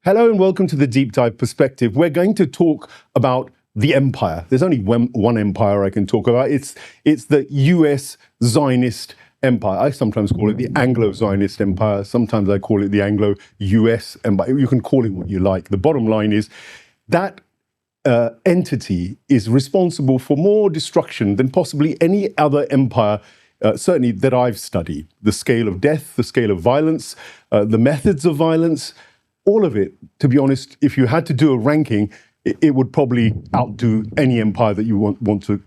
Hello and welcome to the Deep Dive Perspective. We're going to talk about the empire. There's only one empire I can talk about. It's the US Zionist empire. I sometimes call it the Anglo-Zionist empire. Sometimes I call it the Anglo-US empire. You can call it what you like. The bottom line is that entity is responsible for more destruction than possibly any other empire, certainly that I've studied. The scale of death, the scale of violence, the methods of violence, all of it, to be honest, if you had to do a ranking, it would probably outdo any empire that you want to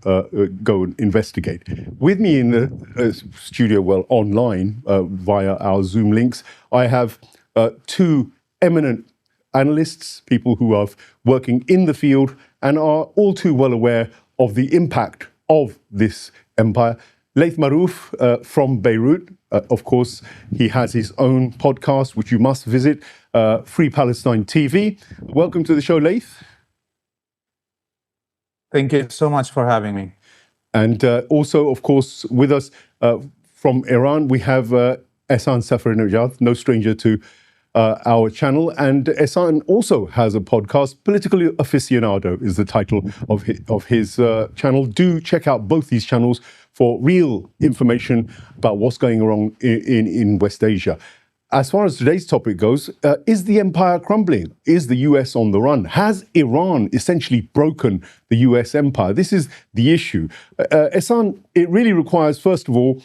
go and investigate. With me in the studio, well, online, via our Zoom links, I have two eminent analysts, people who are working in the field and are all too well aware of the impact of this empire. Laith Marouf from Beirut, of course, he has his own podcast, which you must visit, Free Palestine TV. Welcome to the show, Laith. Thank you so much for having me. And also, of course, with us from Iran, we have Ehsan Safarnejad, no stranger to our channel. And Ehsan also has a podcast, Politically Aficionado is the title of his channel. Do check out both these channels for real information about what's going on in West Asia. As far as today's topic goes, is the empire crumbling? Is the US on the run? Has Iran essentially broken the US empire? This is the issue. Ehsan, it really requires, first of all,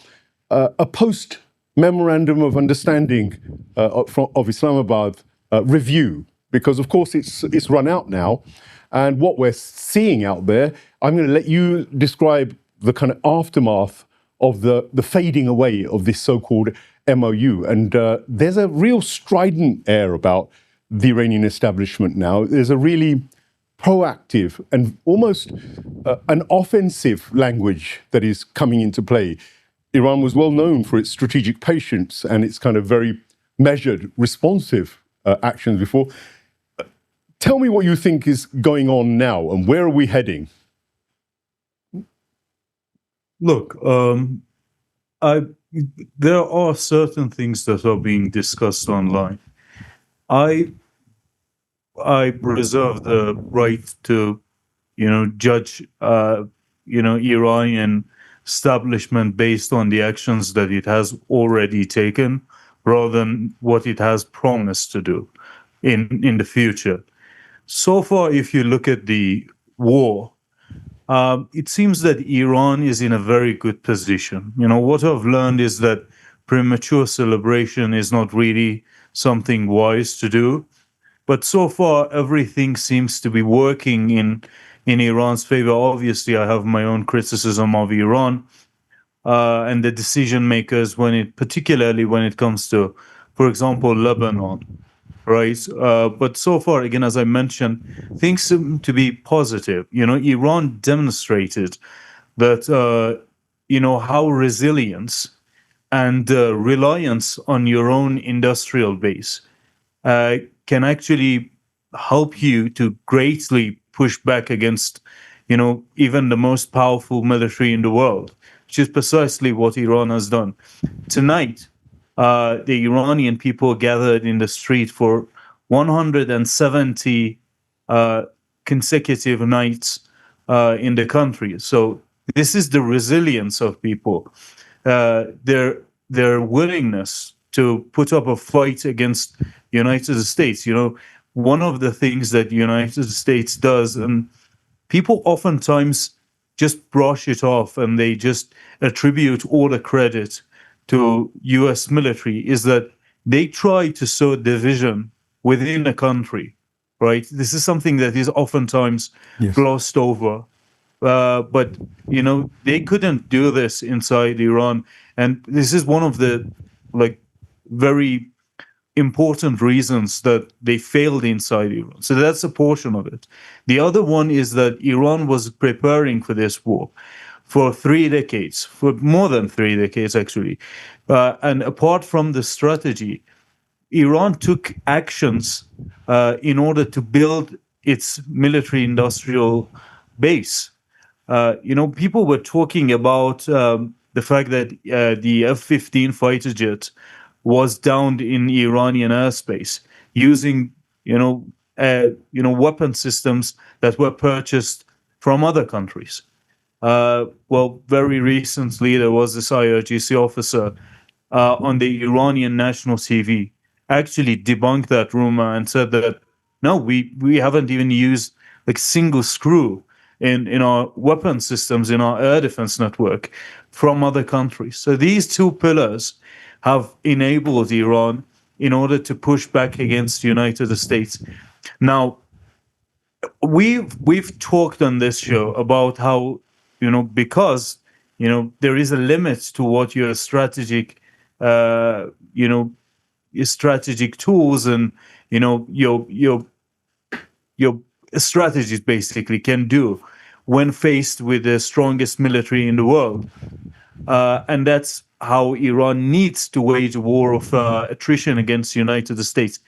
a post-memorandum of understanding of Islamabad review, because of course it's run out now. And what we're seeing out there, I'm going to let you describe the kind of aftermath of the fading away of this so-called MOU. And there's a real strident air about the Iranian establishment now. There's a really proactive and almost an offensive language that is coming into play. Iran was well known for its strategic patience and its kind of very measured, responsive actions before. Tell me what you think is going on now and where are we heading? Look, there are certain things that are being discussed online. I reserve the right to, judge, Iranian establishment based on the actions that it has already taken, rather than what it has promised to do in the future. So far, if you look at the war, it seems that Iran is in a very good position. What I've learned is that premature celebration is not really something wise to do. But so far, everything seems to be working in Iran's favor. Obviously, I have my own criticism of Iran and the decision makers, particularly when it comes to, for example, Lebanon. Right. But so far, again, as I mentioned, things seem to be positive. Iran demonstrated that, how resilience and reliance on your own industrial base can actually help you to greatly push back against, even the most powerful military in the world, which is precisely what Iran has done. Tonight, the Iranian people gathered in the street for 170 consecutive nights in the country. So this is the resilience of people, their willingness to put up a fight against United States. One of the things that United States does, and people oftentimes just brush it off and they just attribute all the credit to US military, is that they try to sow division within a country, right? This is something that is oftentimes glossed over. But, they couldn't do this inside Iran. And this is one of the, very important reasons that they failed inside Iran. So that's a portion of it. The other one is that Iran was preparing for this war for 3 decades, for more than 3 decades, actually. And apart from the strategy, Iran took actions in order to build its military-industrial base. People were talking about the fact that the F-15 fighter jet was downed in Iranian airspace using weapon systems that were purchased from other countries. Well, very recently there was this IRGC officer on the Iranian national TV actually debunked that rumor and said that no, we haven't even used like single screw in our weapon systems, in our air defense network from other countries. So these two pillars have enabled Iran in order to push back against the United States. Now, we've talked on this show about how, because there is a limit to what your strategic your strategic tools and your strategies basically can do when faced with the strongest military in the world. And that's how Iran needs to wage a war of attrition against the United States,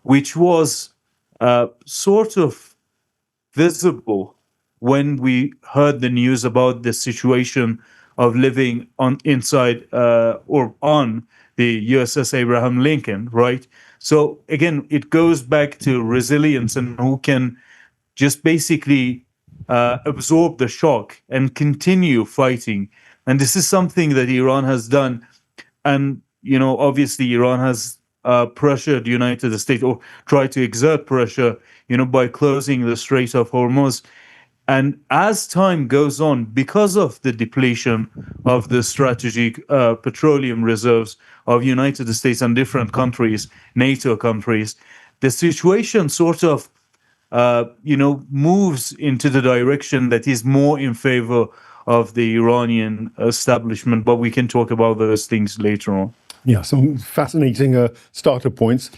which was sort of visible when we heard the news about the situation of living inside or on the USS Abraham Lincoln, right? So again, it goes back to resilience and who can just basically absorb the shock and continue fighting. And this is something that Iran has done. And, obviously Iran has pressured the United States or tried to exert pressure, by closing the Strait of Hormuz. And as time goes on, because of the depletion of the strategic petroleum reserves of United States and different countries, NATO countries, the situation sort of, moves into the direction that is more in favor of the Iranian establishment. But we can talk about those things later on. Yeah, some fascinating starter points.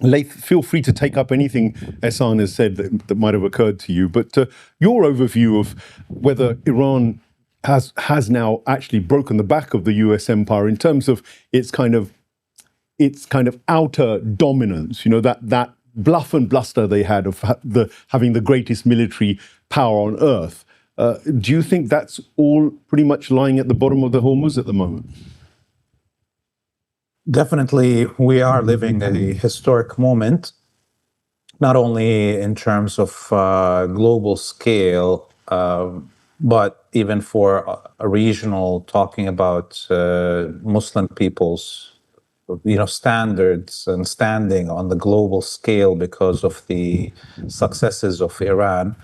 Laith, feel free to take up anything Ehsan has said that might have occurred to you. But your overview of whether Iran has now actually broken the back of the U.S. empire in terms of its kind of outer dominance, that bluff and bluster they had of having the greatest military power on earth. Do you think that's all pretty much lying at the bottom of the Hormuz at the moment? Definitely, we are living a historic moment, not only in terms of global scale, but even for a regional, talking about Muslim peoples, standards and standing on the global scale because of the successes of Iran.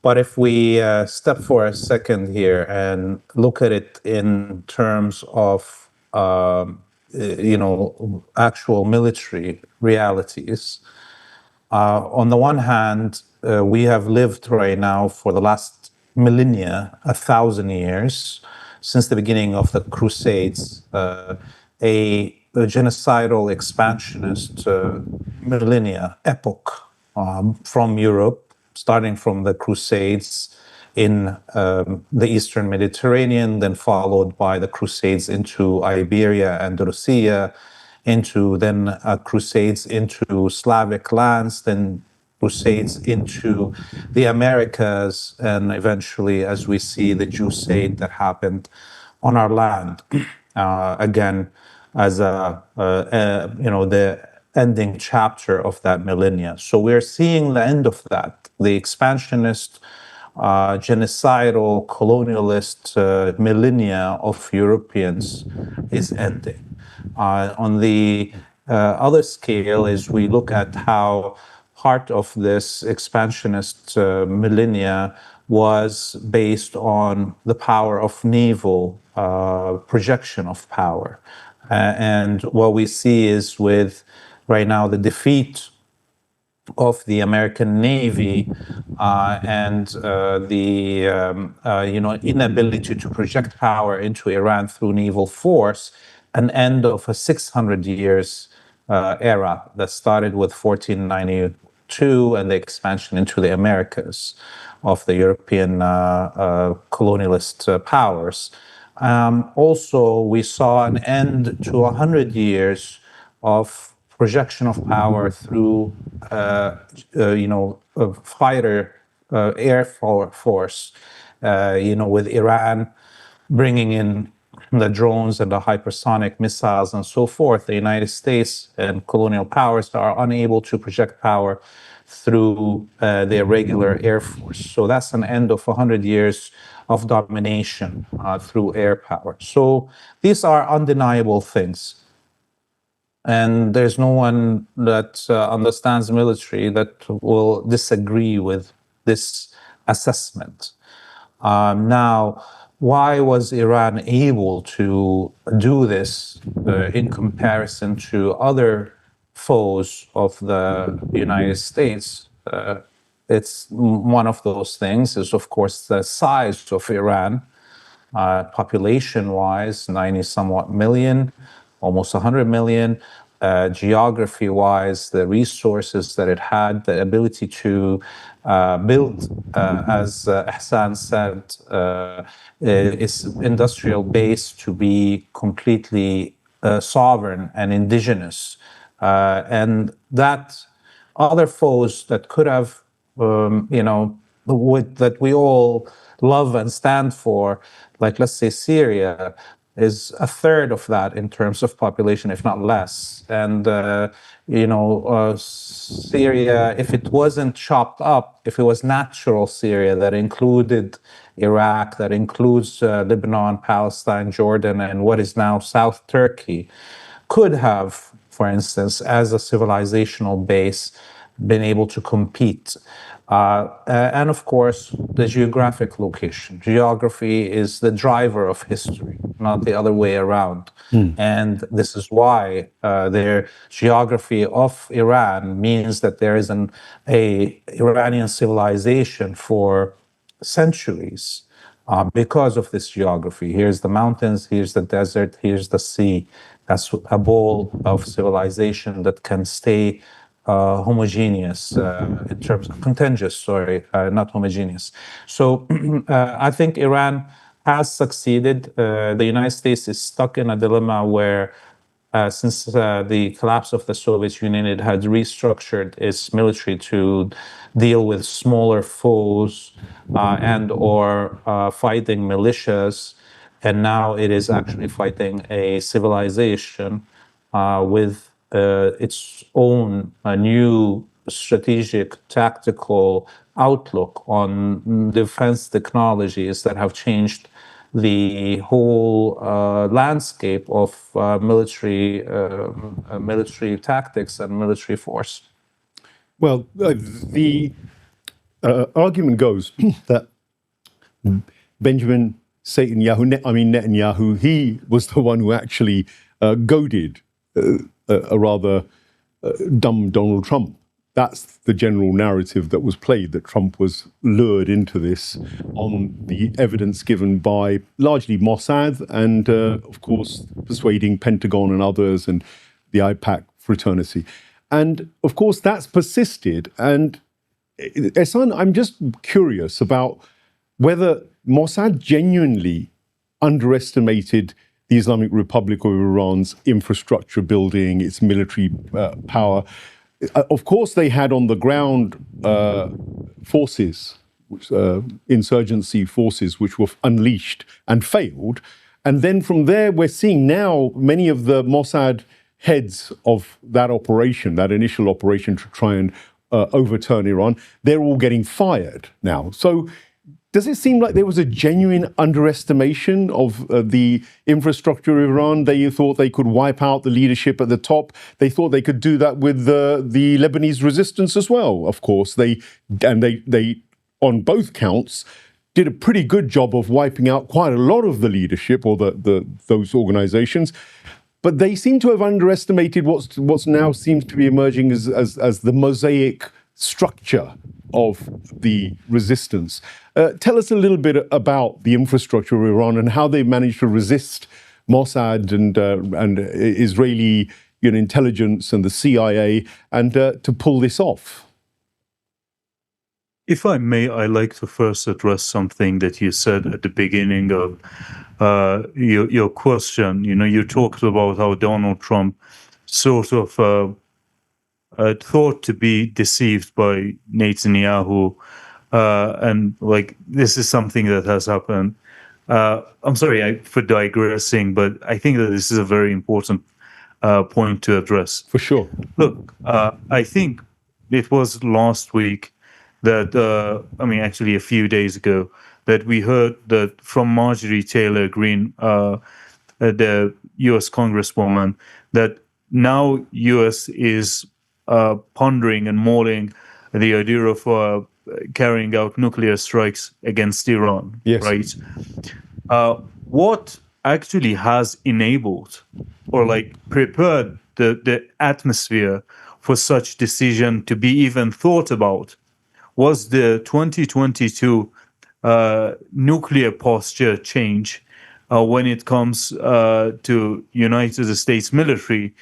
But if we step for a second here and look at it in terms of actual military realities. On the one hand, we have lived right now for the last millennia, 1,000 years, since the beginning of the Crusades, a genocidal expansionist millennia epoch from Europe, starting from the Crusades in the Eastern Mediterranean, then followed by the Crusades into Iberia and Russia, into then Crusades into Slavic lands, then Crusades into the Americas, and eventually, as we see, the Crusade that happened on our land. Again, as the ending chapter of that millennia. So we're seeing the end of that. The expansionist genocidal, colonialist millennia of Europeans is ending. On the other scale, as we look at how part of this expansionist millennia was based on the power of naval projection of power. And what we see is with right now the defeat of the American Navy and the inability to project power into Iran through naval force, an end of a 600 years era that started with 1492 and the expansion into the Americas of the European colonialist powers. Also, we saw an end to 100 years of projection of power through, fighter air force, with Iran bringing in the drones and the hypersonic missiles and so forth, the United States and colonial powers are unable to project power through their regular air force. So that's an end of 100 years of domination through air power. So these are undeniable things. And there's no one that understands military that will disagree with this assessment. Now, why was Iran able to do this in comparison to other foes of the United States? It's one of those things is, of course, the size of Iran, population-wise, 90 somewhat million, almost 100 million. Geography-wise, the resources that it had, the ability to build, as Ehsan said, its industrial base to be completely sovereign and indigenous. And that other foes that could have, that we all love and stand for, like let's say Syria, is a third of that in terms of population, if not less. And, Syria, if it wasn't chopped up, if it was natural Syria that included Iraq, that includes Lebanon, Palestine, Jordan, and what is now South Turkey, could have, for instance, as a civilizational base, been able to compete. And of course, the geographic location. Geography is the driver of history, not the other way around. And this is why their geography of Iran means that there is an Iranian civilization for centuries because of this geography. Here's the mountains, here's the desert, here's the sea. That's a bowl of civilization that can stay homogeneous in terms of contentious, not homogeneous. So I think Iran has succeeded. The United States is stuck in a dilemma where since the collapse of the Soviet Union, it had restructured its military to deal with smaller foes and or fighting militias. And now it is actually fighting a civilization with its own new strategic, tactical outlook on defense technologies that have changed the whole landscape of military tactics and military force. Well, the argument goes that Benjamin Netanyahu, he was the one who actually goaded a rather dumb Donald Trump. That's the general narrative that was played, that Trump was lured into this on the evidence given by largely Mossad and, of course, persuading Pentagon and others and the IPAC fraternity. And, of course, that's persisted. And, Ehsan, I'm just curious about whether Mossad genuinely underestimated the Islamic Republic of Iran's infrastructure building, its military power. Of course, they had on the ground forces, insurgency forces, which were unleashed and failed. And then from there, we're seeing now many of the Mossad heads of that operation, that initial operation to try and overturn Iran, they're all getting fired now. So does it seem like there was a genuine underestimation of the infrastructure of Iran? They thought they could wipe out the leadership at the top. They thought they could do that with the Lebanese resistance as well. Of course, they on both counts did a pretty good job of wiping out quite a lot of the leadership or those organizations. But they seem to have underestimated what's now seems to be emerging as the mosaic structure of the resistance. Tell us a little bit about the infrastructure of Iran and how they managed to resist Mossad and Israeli intelligence and the CIA and to pull this off. If I may, I'd like to first address something that you said at the beginning of your question. You talked about how Donald Trump sort of thought to be deceived by Netanyahu, and like this is something that has happened I'm sorry for digressing, but I think that this is a very important point to address. For sure. Look, I think it was last week that, actually a few days ago, that we heard that from Marjorie Taylor Greene, the U.S. Congresswoman, that now U.S. is pondering and mulling the idea of carrying out nuclear strikes against Iran. Yes. Right. What actually has enabled or prepared the atmosphere for such decision to be even thought about was the 2022 nuclear posture change when it comes to United States military,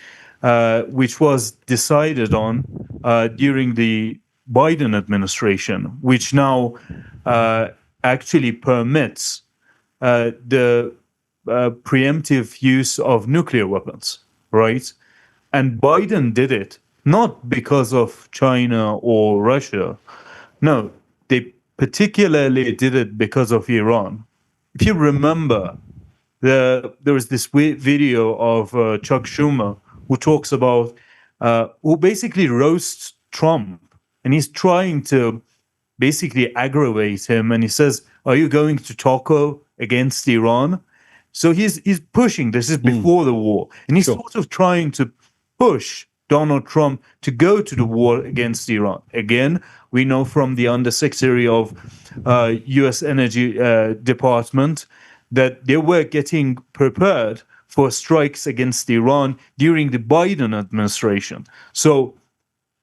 which was decided on during the Biden administration, which now actually permits the preemptive use of nuclear weapons, right? And Biden did it not because of China or Russia. No, they particularly did it because of Iran. If you remember, there was this video of Chuck Schumer who talks about, who basically roasts Trump, and he's trying to basically aggravate him. And he says, "Are you going to Taco against Iran?" So he's pushing. This is before the war, and he's sort of trying to push Donald Trump to go to the war against Iran. Again, we know from the Undersecretary of U.S. Energy Department that they were getting prepared for strikes against Iran during the Biden administration. So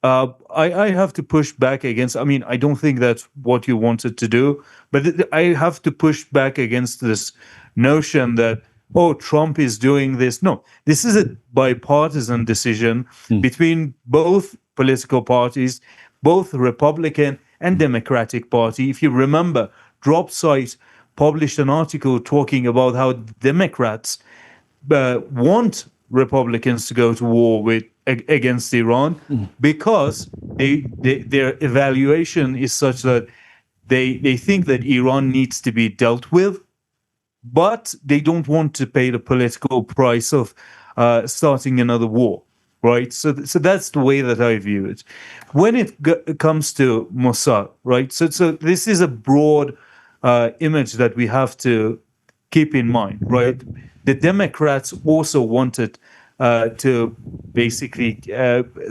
I have to push back against, I don't think that's what you wanted to do, but I have to push back against this notion that, oh, Trump is doing this. No, this is a bipartisan decision between both political parties, both Republican and Democratic Party. If you remember, DropSite published an article talking about how Democrats want Republicans to go to war against Iran because their evaluation is such that they think that Iran needs to be dealt with, but they don't want to pay the political price of starting another war, right? So that's the way that I view it. When it comes to Mossad, right? So this is a broad image that we have to keep in mind, right? The Democrats also wanted to basically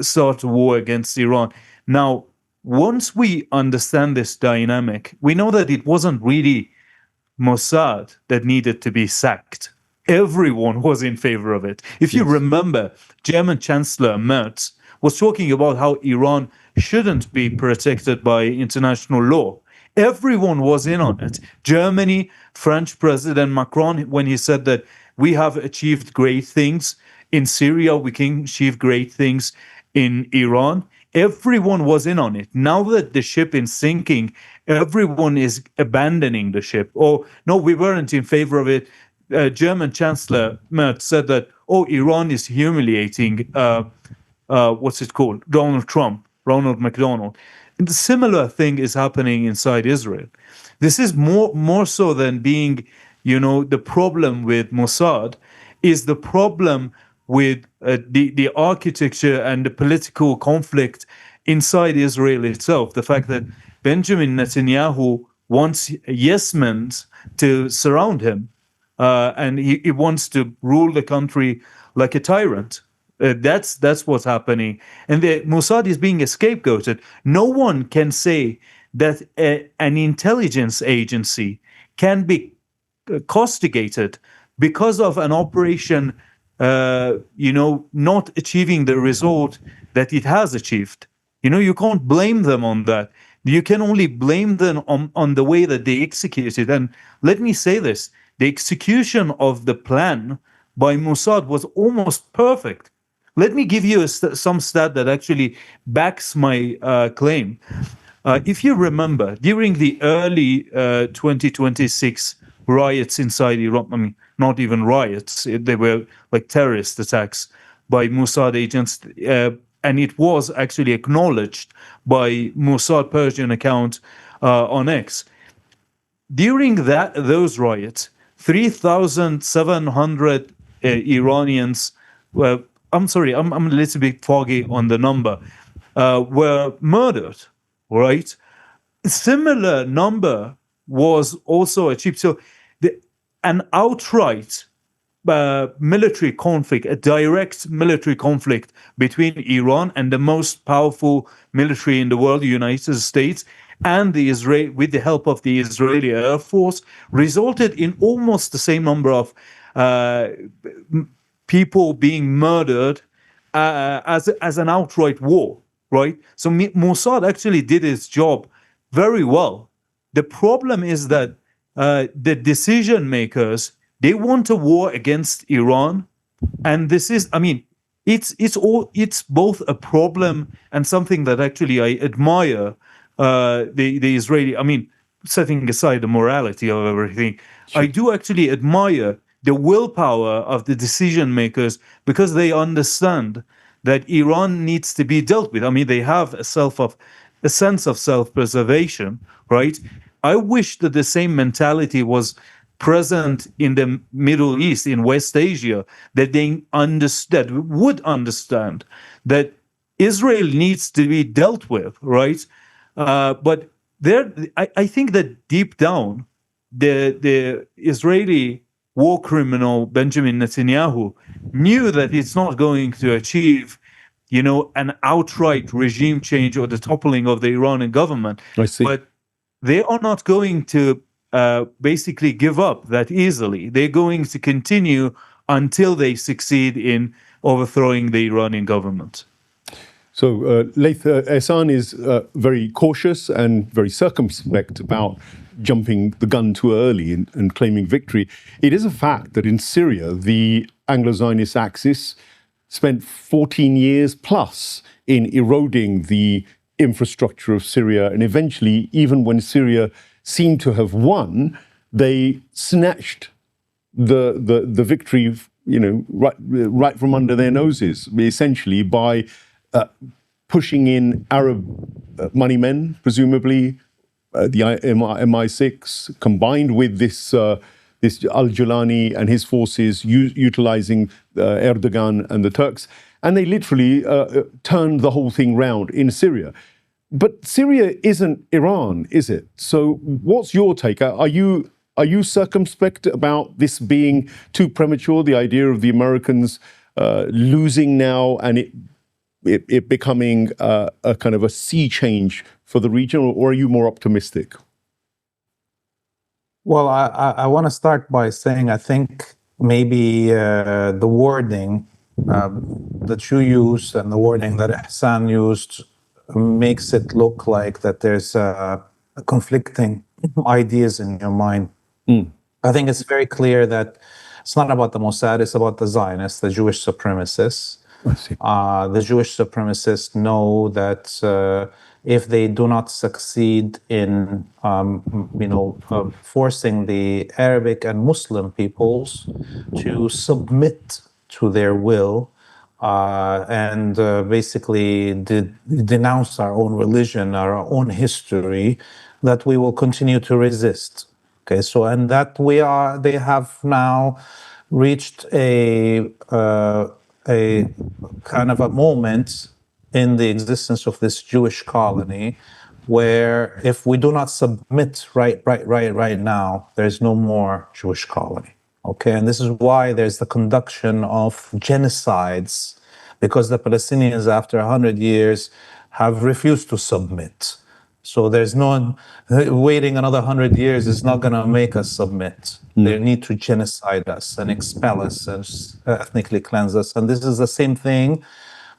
start a war against Iran. Now, once we understand this dynamic, we know that it wasn't really Mossad that needed to be sacked. Everyone was in favor of it. If you remember, German Chancellor Merz was talking about how Iran shouldn't be protected by international law. Everyone was in on it. Germany, French President Macron, when he said that we have achieved great things in Syria, we can achieve great things in Iran. Everyone was in on it. Now that the ship is sinking, everyone is abandoning the ship. Oh, no, we weren't in favor of it. German Chancellor Merz said that, oh, Iran is humiliating, Ronald McDonald. And the similar thing is happening inside Israel. This is more so than being, the problem with Mossad is the problem with the architecture and the political conflict inside Israel itself. The fact that Benjamin Netanyahu wants yes men to surround him, and he wants to rule the country like a tyrant. That's what's happening. And the Mossad is being scapegoated. No one can say that an intelligence agency can be castigated because of an operation, not achieving the result that it has achieved. You can't blame them on that. You can only blame them on the way that they executed. And let me say this, the execution of the plan by Mossad was almost perfect. Let me give you some stat that actually backs my claim. If you remember, during the early 2026 riots inside Iran, not even riots, they were like terrorist attacks by Mossad agents, and it was actually acknowledged by Mossad Persian account on X. During those riots, 3,700 Iranians were, I'm sorry, I'm a little bit foggy on the number, were murdered, right? A similar number was also achieved. So an outright military conflict, a direct military conflict between Iran and the most powerful military in the world, the United States, and the Israel, with the help of the Israeli Air Force, resulted in almost the same number of people being murdered as an outright war, right? So Mossad actually did its job very well. The problem is that the decision makers, they want a war against Iran, and this is, I mean, it's both a problem and something that actually I admire the Israeli. I mean, setting aside the morality of everything, I do actually admire the willpower of the decision makers because they understand that Iran needs to be dealt with. I mean, they have a sense of self-preservation, right? I wish that the same mentality was present in the Middle East, in West Asia, that they would understand that Israel needs to be dealt with, right? But I think that deep down, the Israeli war criminal Benjamin Netanyahu knew that it's not going to achieve, an outright regime change or the toppling of the Iranian government. I see. But they are not going to basically give up that easily. They're going to continue until they succeed in overthrowing the Iranian government. So, Laith, Ehsan is very cautious and very circumspect about jumping the gun too early and claiming victory. It is a fact that in Syria, the Anglo-Zionist axis spent 14 years plus in eroding the infrastructure of Syria, and eventually, even when Syria seemed to have won, they snatched the victory, right from under their noses, essentially by pushing in Arab money men, presumably the MI6, combined with this Al-Julani and his forces utilizing Erdogan and the Turks, and they literally turned the whole thing round in Syria. But Syria isn't Iran, is it? So what's your take? Are you circumspect about this being too premature, the idea of the Americans losing now and it becoming a kind of a sea change for the region, or are you more optimistic? Well, I want to start by saying I think maybe the wording that you used and the wording that Ehsan used makes it look like that there's conflicting ideas in your mind. I think it's very clear that it's not about the Mossad, it's about the Zionists, the Jewish supremacists. I see. The Jewish supremacists know that if they do not succeed in, forcing the Arabic and Muslim peoples to submit to their will and basically denounce our own religion, our own history, that we will continue to resist. Okay, so and that they have now reached a kind of a moment in the existence of this Jewish colony where if we do not submit right now, there's no more Jewish colony. Okay, and this is why there's the conduction of genocides, because the Palestinians after 100 years have refused to submit. So there's no waiting another 100 years is not going to make us submit. They need to genocide us and expel us and ethnically cleanse us. And this is the same thing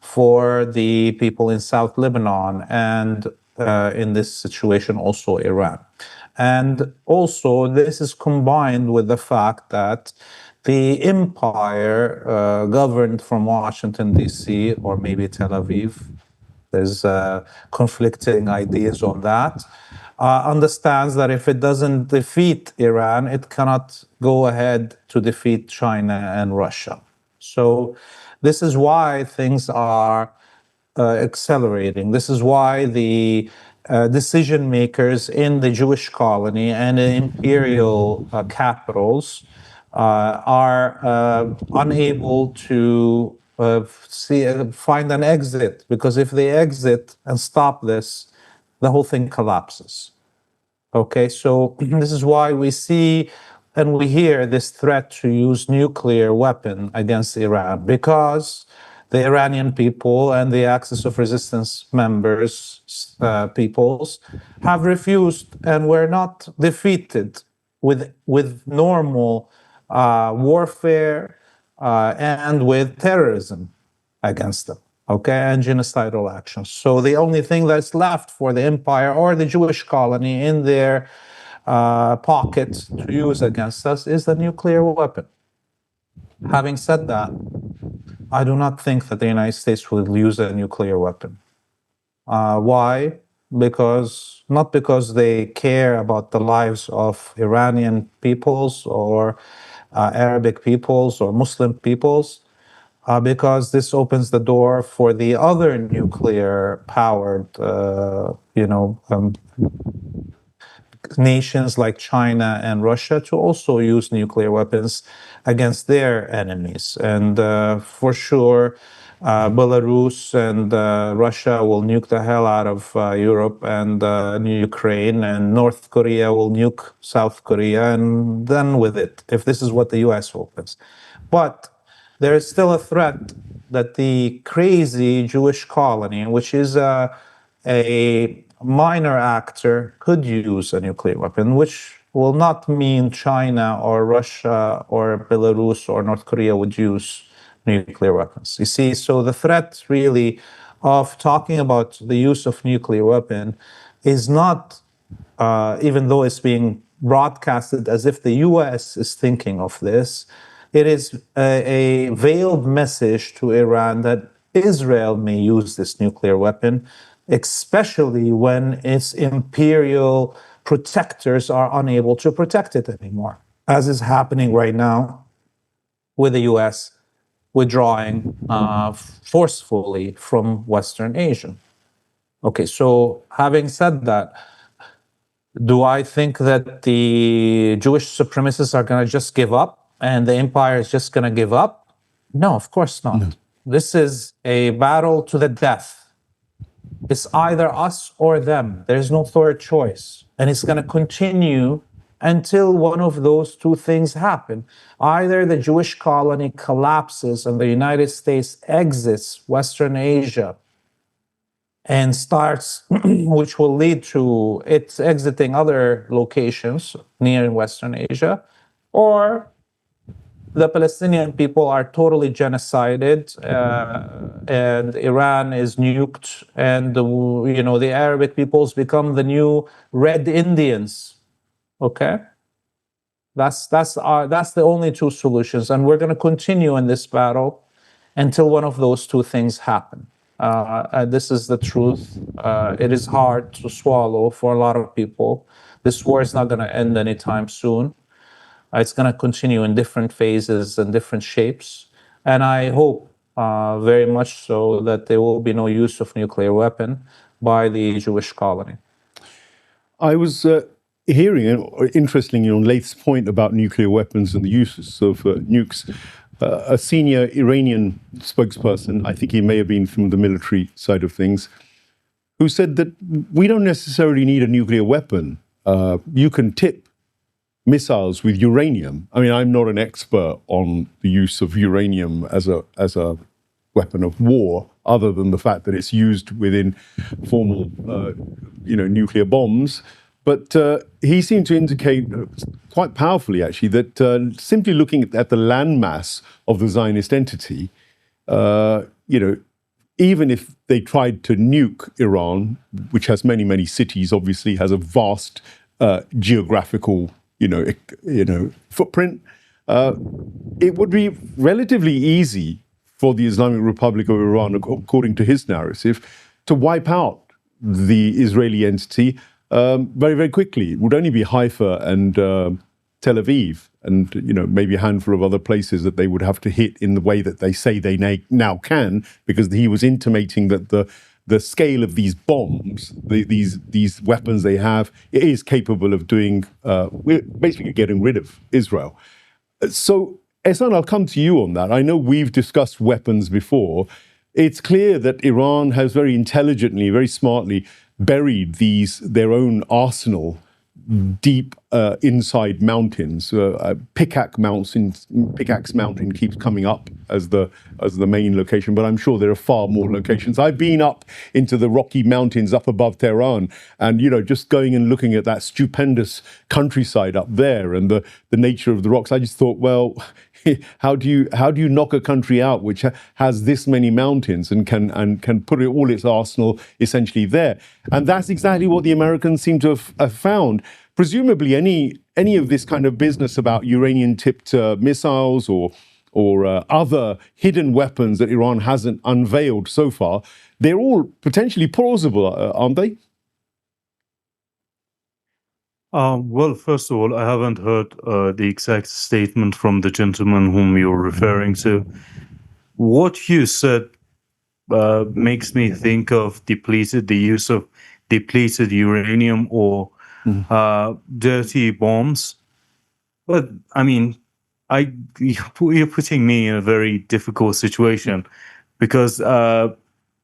for the people in South Lebanon and in this situation also Iran. And also this is combined with the fact that the empire governed from Washington, D.C. or maybe Tel Aviv, there's conflicting ideas on that, understands that if it doesn't defeat Iran, it cannot go ahead to defeat China and Russia. So this is why things are accelerating. This is why the decision makers in the Jewish colony and the imperial capitals are unable to find an exit, because if they exit and stop this, the whole thing collapses. Okay, so this is why we see and we hear this threat to use nuclear weapon against Iran, because the Iranian people and the Axis of Resistance members, peoples, have refused and were not defeated with normal warfare and with terrorism against them, okay, and genocidal actions. So the only thing that's left for the empire or the Jewish colony in their pockets to use against us is the nuclear weapon. Having said that, I do not think that the United States will use a nuclear weapon. Why? Not because they care about the lives of Iranian peoples or Arabic peoples or Muslim peoples, because this opens the door for the other nuclear-powered, nations like China and Russia to also use nuclear weapons against their enemies. And for sure, Belarus and Russia will nuke the hell out of Europe and Ukraine, and North Korea will nuke South Korea, and done with it, if this is what the US opens. But there is still a threat that the crazy Jewish colony, which is a minor actor, could use a nuclear weapon, which will not mean China or Russia or Belarus or North Korea would use nuclear weapons. You see, so the threat really of talking about the use of nuclear weapon is not, even though it's being broadcasted as if the US is thinking of this, it is a veiled message to Iran that Israel may use this nuclear weapon, especially when its imperial protectors are unable to protect it anymore, as is happening right now with the US withdrawing forcefully from Western Asia. Okay, so having said that, do I think that the Jewish supremacists are going to just give up and the empire is just going to give up? No, of course not. No. This is a battle to the death. It's either us or them. There's no third choice. And it's going to continue until one of those two things happen. Either the Jewish colony collapses and the United States exits Western Asia and starts, which will lead to it exiting other locations near Western Asia, or the Palestinian people are totally genocided, and Iran is nuked, and the Arabic peoples become the new Red Indians. Okay, that's the only two solutions, and we're going to continue in this battle until one of those two things happen. This is the truth. It is hard to swallow for a lot of people. This war is not going to end anytime soon. It's going to continue in different phases and different shapes. And I hope very much so that there will be no use of nuclear weapon by the Jewish colony. I was hearing, interestingly, on Laith's point about nuclear weapons and the uses of nukes. A senior Iranian spokesperson, I think he may have been from the military side of things, who said that we don't necessarily need a nuclear weapon. You can tip missiles with uranium. I mean, I'm not an expert on the use of uranium as a weapon of war, other than the fact that it's used within formal, nuclear bombs. But he seemed to indicate quite powerfully, actually, that simply looking at the landmass of the Zionist entity, even if they tried to nuke Iran, which has many, many cities, obviously has a vast geographical, footprint, it would be relatively easy for the Islamic Republic of Iran, according to his narrative, to wipe out the Israeli entity very, very quickly. It would only be Haifa and Tel Aviv and, maybe a handful of other places that they would have to hit in the way that they say they now can, because he was intimating that the the scale of these bombs, these weapons they have, it is capable of doing, we're basically getting rid of Israel. So, Ehsan, I'll come to you on that. I know we've discussed weapons before. It's clear that Iran has very intelligently, very smartly buried their own arsenal deep inside mountains. Pickaxe Mountain keeps coming up as the main location, but I'm sure there are far more locations. I've been up into the Rocky Mountains up above Tehran, and just going and looking at that stupendous countryside up there and the nature of the rocks. I just thought, well, how do you knock a country out which has this many mountains and can put all its arsenal essentially there? And that's exactly what the Americans seem to have found. Presumably, any of this kind of business about uranium-tipped missiles or other hidden weapons that Iran hasn't unveiled so far, they're all potentially plausible, aren't they? Well, first of all, I haven't heard the exact statement from the gentleman whom you're referring to. What you said makes me think of the use of depleted uranium or dirty bombs. But I mean, you're putting me in a very difficult situation, because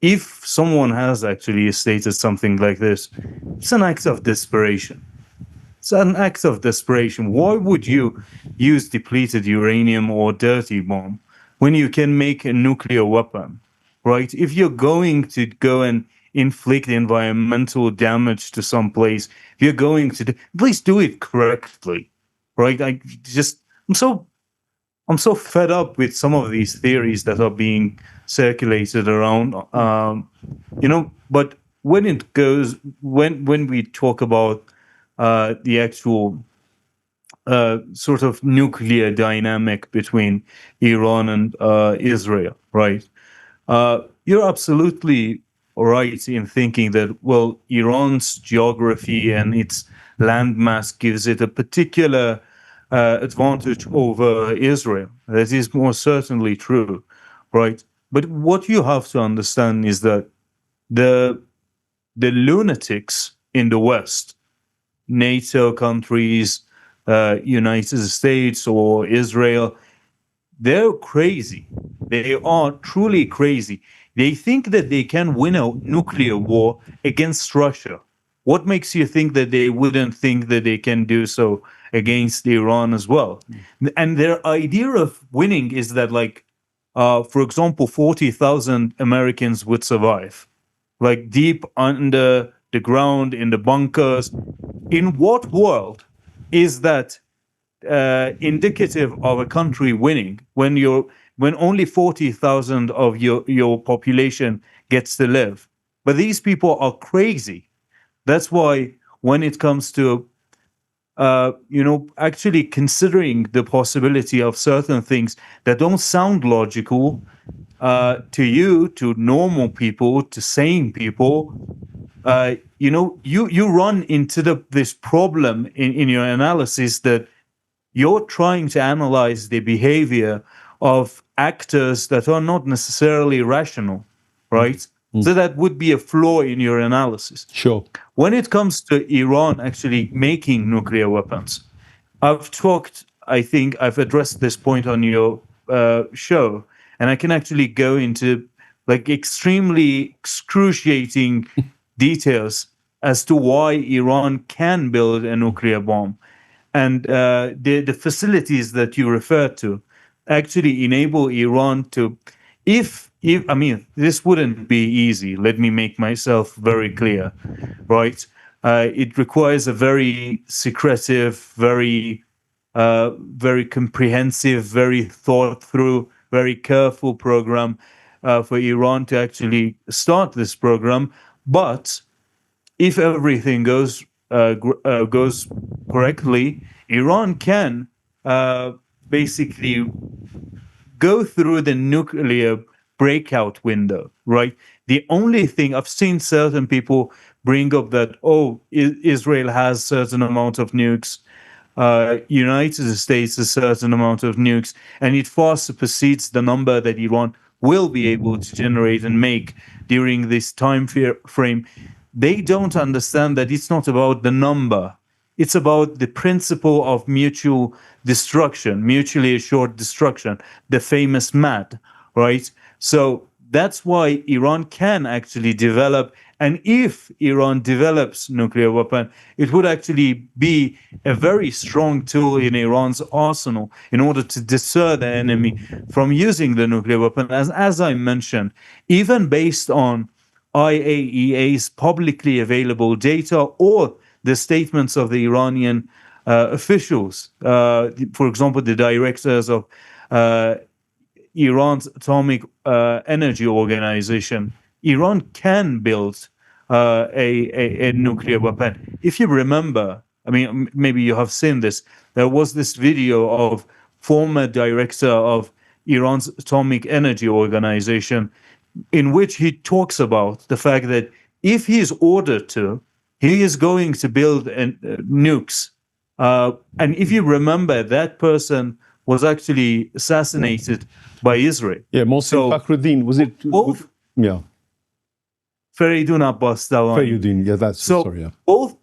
if someone has actually stated something like this, it's an act of desperation. It's an act of desperation. Why would you use depleted uranium or dirty bomb when you can make a nuclear weapon, right? If you're going to go and inflict environmental damage to some place, if you're going to please do it correctly, right? I'm so fed up with some of these theories that are being circulated around, but when we talk about the actual sort of nuclear dynamic between Iran and Israel, right? You're absolutely right in thinking that, well, Iran's geography and its landmass gives it a particular advantage over Israel. That is more certainly true, right? But what you have to understand is that the lunatics in the West, NATO countries, United States or Israel, they're crazy. They are truly crazy. They think that they can win a nuclear war against Russia. What makes you think that they wouldn't think that they can do so against Iran as well? And their idea of winning is that, like, for example, 40,000 Americans would survive, like deep under the ground in the bunkers. In what world is that indicative of a country winning when only 40,000 of your population gets to live? But these people are crazy. That's why when it comes to actually considering the possibility of certain things that don't sound logical to normal people, to sane people, you run into this problem in your analysis that you're trying to analyze the behavior of actors that are not necessarily rational, right? Mm-hmm. So that would be a flaw in your analysis. Sure. When it comes to Iran actually making nuclear weapons, I think I've addressed this point on your show, and I can actually go into like extremely excruciating details as to why Iran can build a nuclear bomb. And the facilities that you referred to actually enable Iran to, I mean, this wouldn't be easy. Let me make myself very clear, right? It requires a very secretive, very comprehensive, very thought through, very careful program for Iran to actually start this program. But if everything goes correctly, Iran can basically go through the nuclear breakout window, right? The only thing I've seen certain people bring up that, Israel has certain amount of nukes, United States a certain amount of nukes, and it far supersedes the number that Iran will be able to generate and make during this time frame, they don't understand that it's not about the number. It's about the principle of mutual destruction, mutually assured destruction, the famous MAD, right? So that's why Iran can actually develop. And if Iran develops nuclear weapon, it would actually be a very strong tool in Iran's arsenal in order to deter the enemy from using the nuclear weapon. As I mentioned, even based on IAEA's publicly available data or the statements of the Iranian officials, for example, the directors of Iran's Atomic Energy Organization, Iran can build a nuclear weapon. If you remember, I mean, maybe you have seen this, there was this video of former director of Iran's Atomic Energy Organization in which he talks about the fact that if he is ordered to, he is going to build nukes. And if you remember, that person was actually assassinated by Israel. Yeah, Mohsen Fakhruddin, was it? Both, yeah. Feridun Abbas Dawani. Fakhruddin, yeah, that's, So sorry, yeah. both,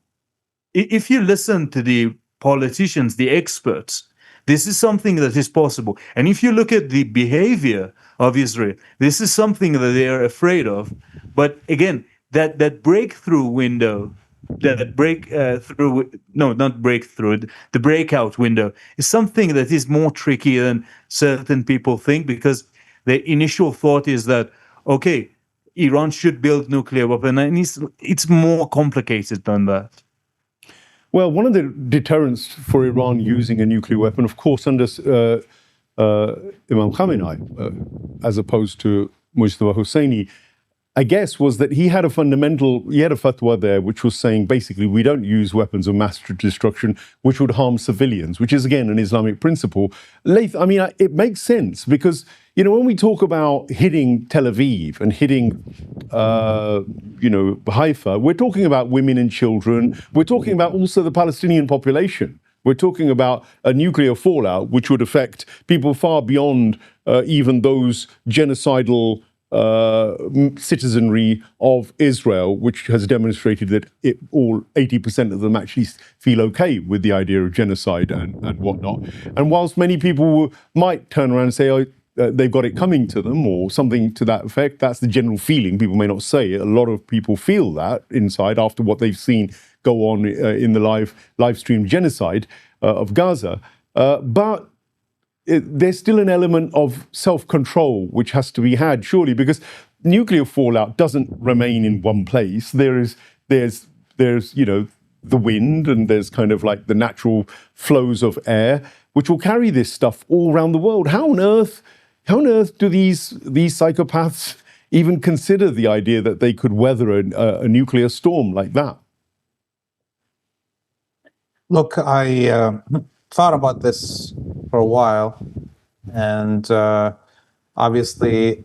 if you listen to the politicians, the experts, this is something that is possible. And if you look at the behavior of Israel, this is something that they are afraid of. But again, that breakthrough window, the breakout window is something that is more tricky than certain people think, because the initial thought is that, okay, Iran should build nuclear weapon, and it's more complicated than that. Well, one of the deterrents for Iran using a nuclear weapon, of course, under Imam Khamenei, as opposed to Mujtaba Hosseini, I guess, was that he had a fatwa there, which was saying basically we don't use weapons of mass destruction which would harm civilians, which is again an Islamic principle. Laith, I mean, it makes sense because, you know, when we talk about hitting Tel Aviv and hitting, Haifa, we're talking about women and children. We're talking about also the Palestinian population. We're talking about a nuclear fallout which would affect people far beyond even those genocidal citizenry of Israel, which has demonstrated that all 80% of them actually feel okay with the idea of genocide and whatnot. And whilst many people might turn around and say, oh, they've got it coming to them or something to that effect, that's the general feeling. People may not say it. A lot of people feel that inside after what they've seen go on in the live stream genocide of Gaza. But there's still an element of self-control which has to be had, surely, because nuclear fallout doesn't remain in one place. There's the wind, and there's kind of like the natural flows of air which will carry this stuff all around the world. How on earth do these psychopaths even consider the idea that they could weather a nuclear storm like that? Look, I thought about this for a while, and obviously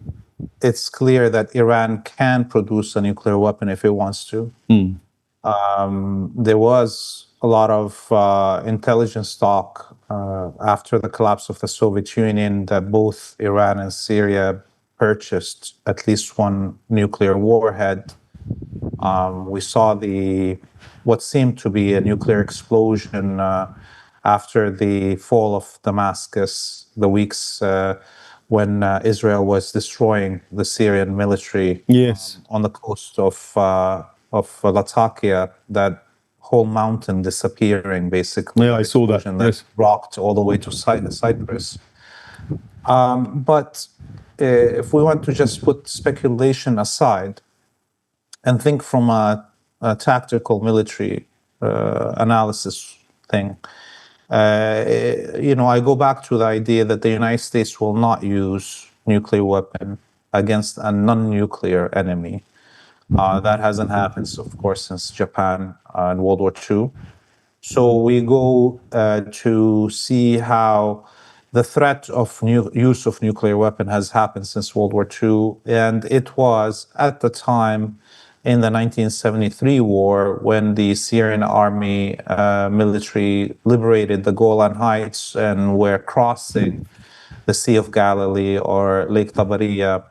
it's clear that Iran can produce a nuclear weapon if it wants to. There was a lot of intelligence talk after the collapse of the Soviet Union that both Iran and Syria purchased at least one nuclear warhead. We saw what seemed to be a nuclear explosion after the fall of Damascus, the weeks when Israel was destroying the Syrian military on the coast of Latakia, that whole mountain disappearing, basically. Yeah, I saw that. That rocked all the way to Cyprus. But if we want to just put speculation aside and think from a tactical military analysis thing, I go back to the idea that the United States will not use nuclear weapon against a non-nuclear enemy. That hasn't happened, of course, since Japan in World War II. So we go to see how the threat of use of nuclear weapon has happened since World War II, and it was at the time in the 1973 war when the Syrian army military liberated the Golan Heights and were crossing the Sea of Galilee or Lake Tabariya,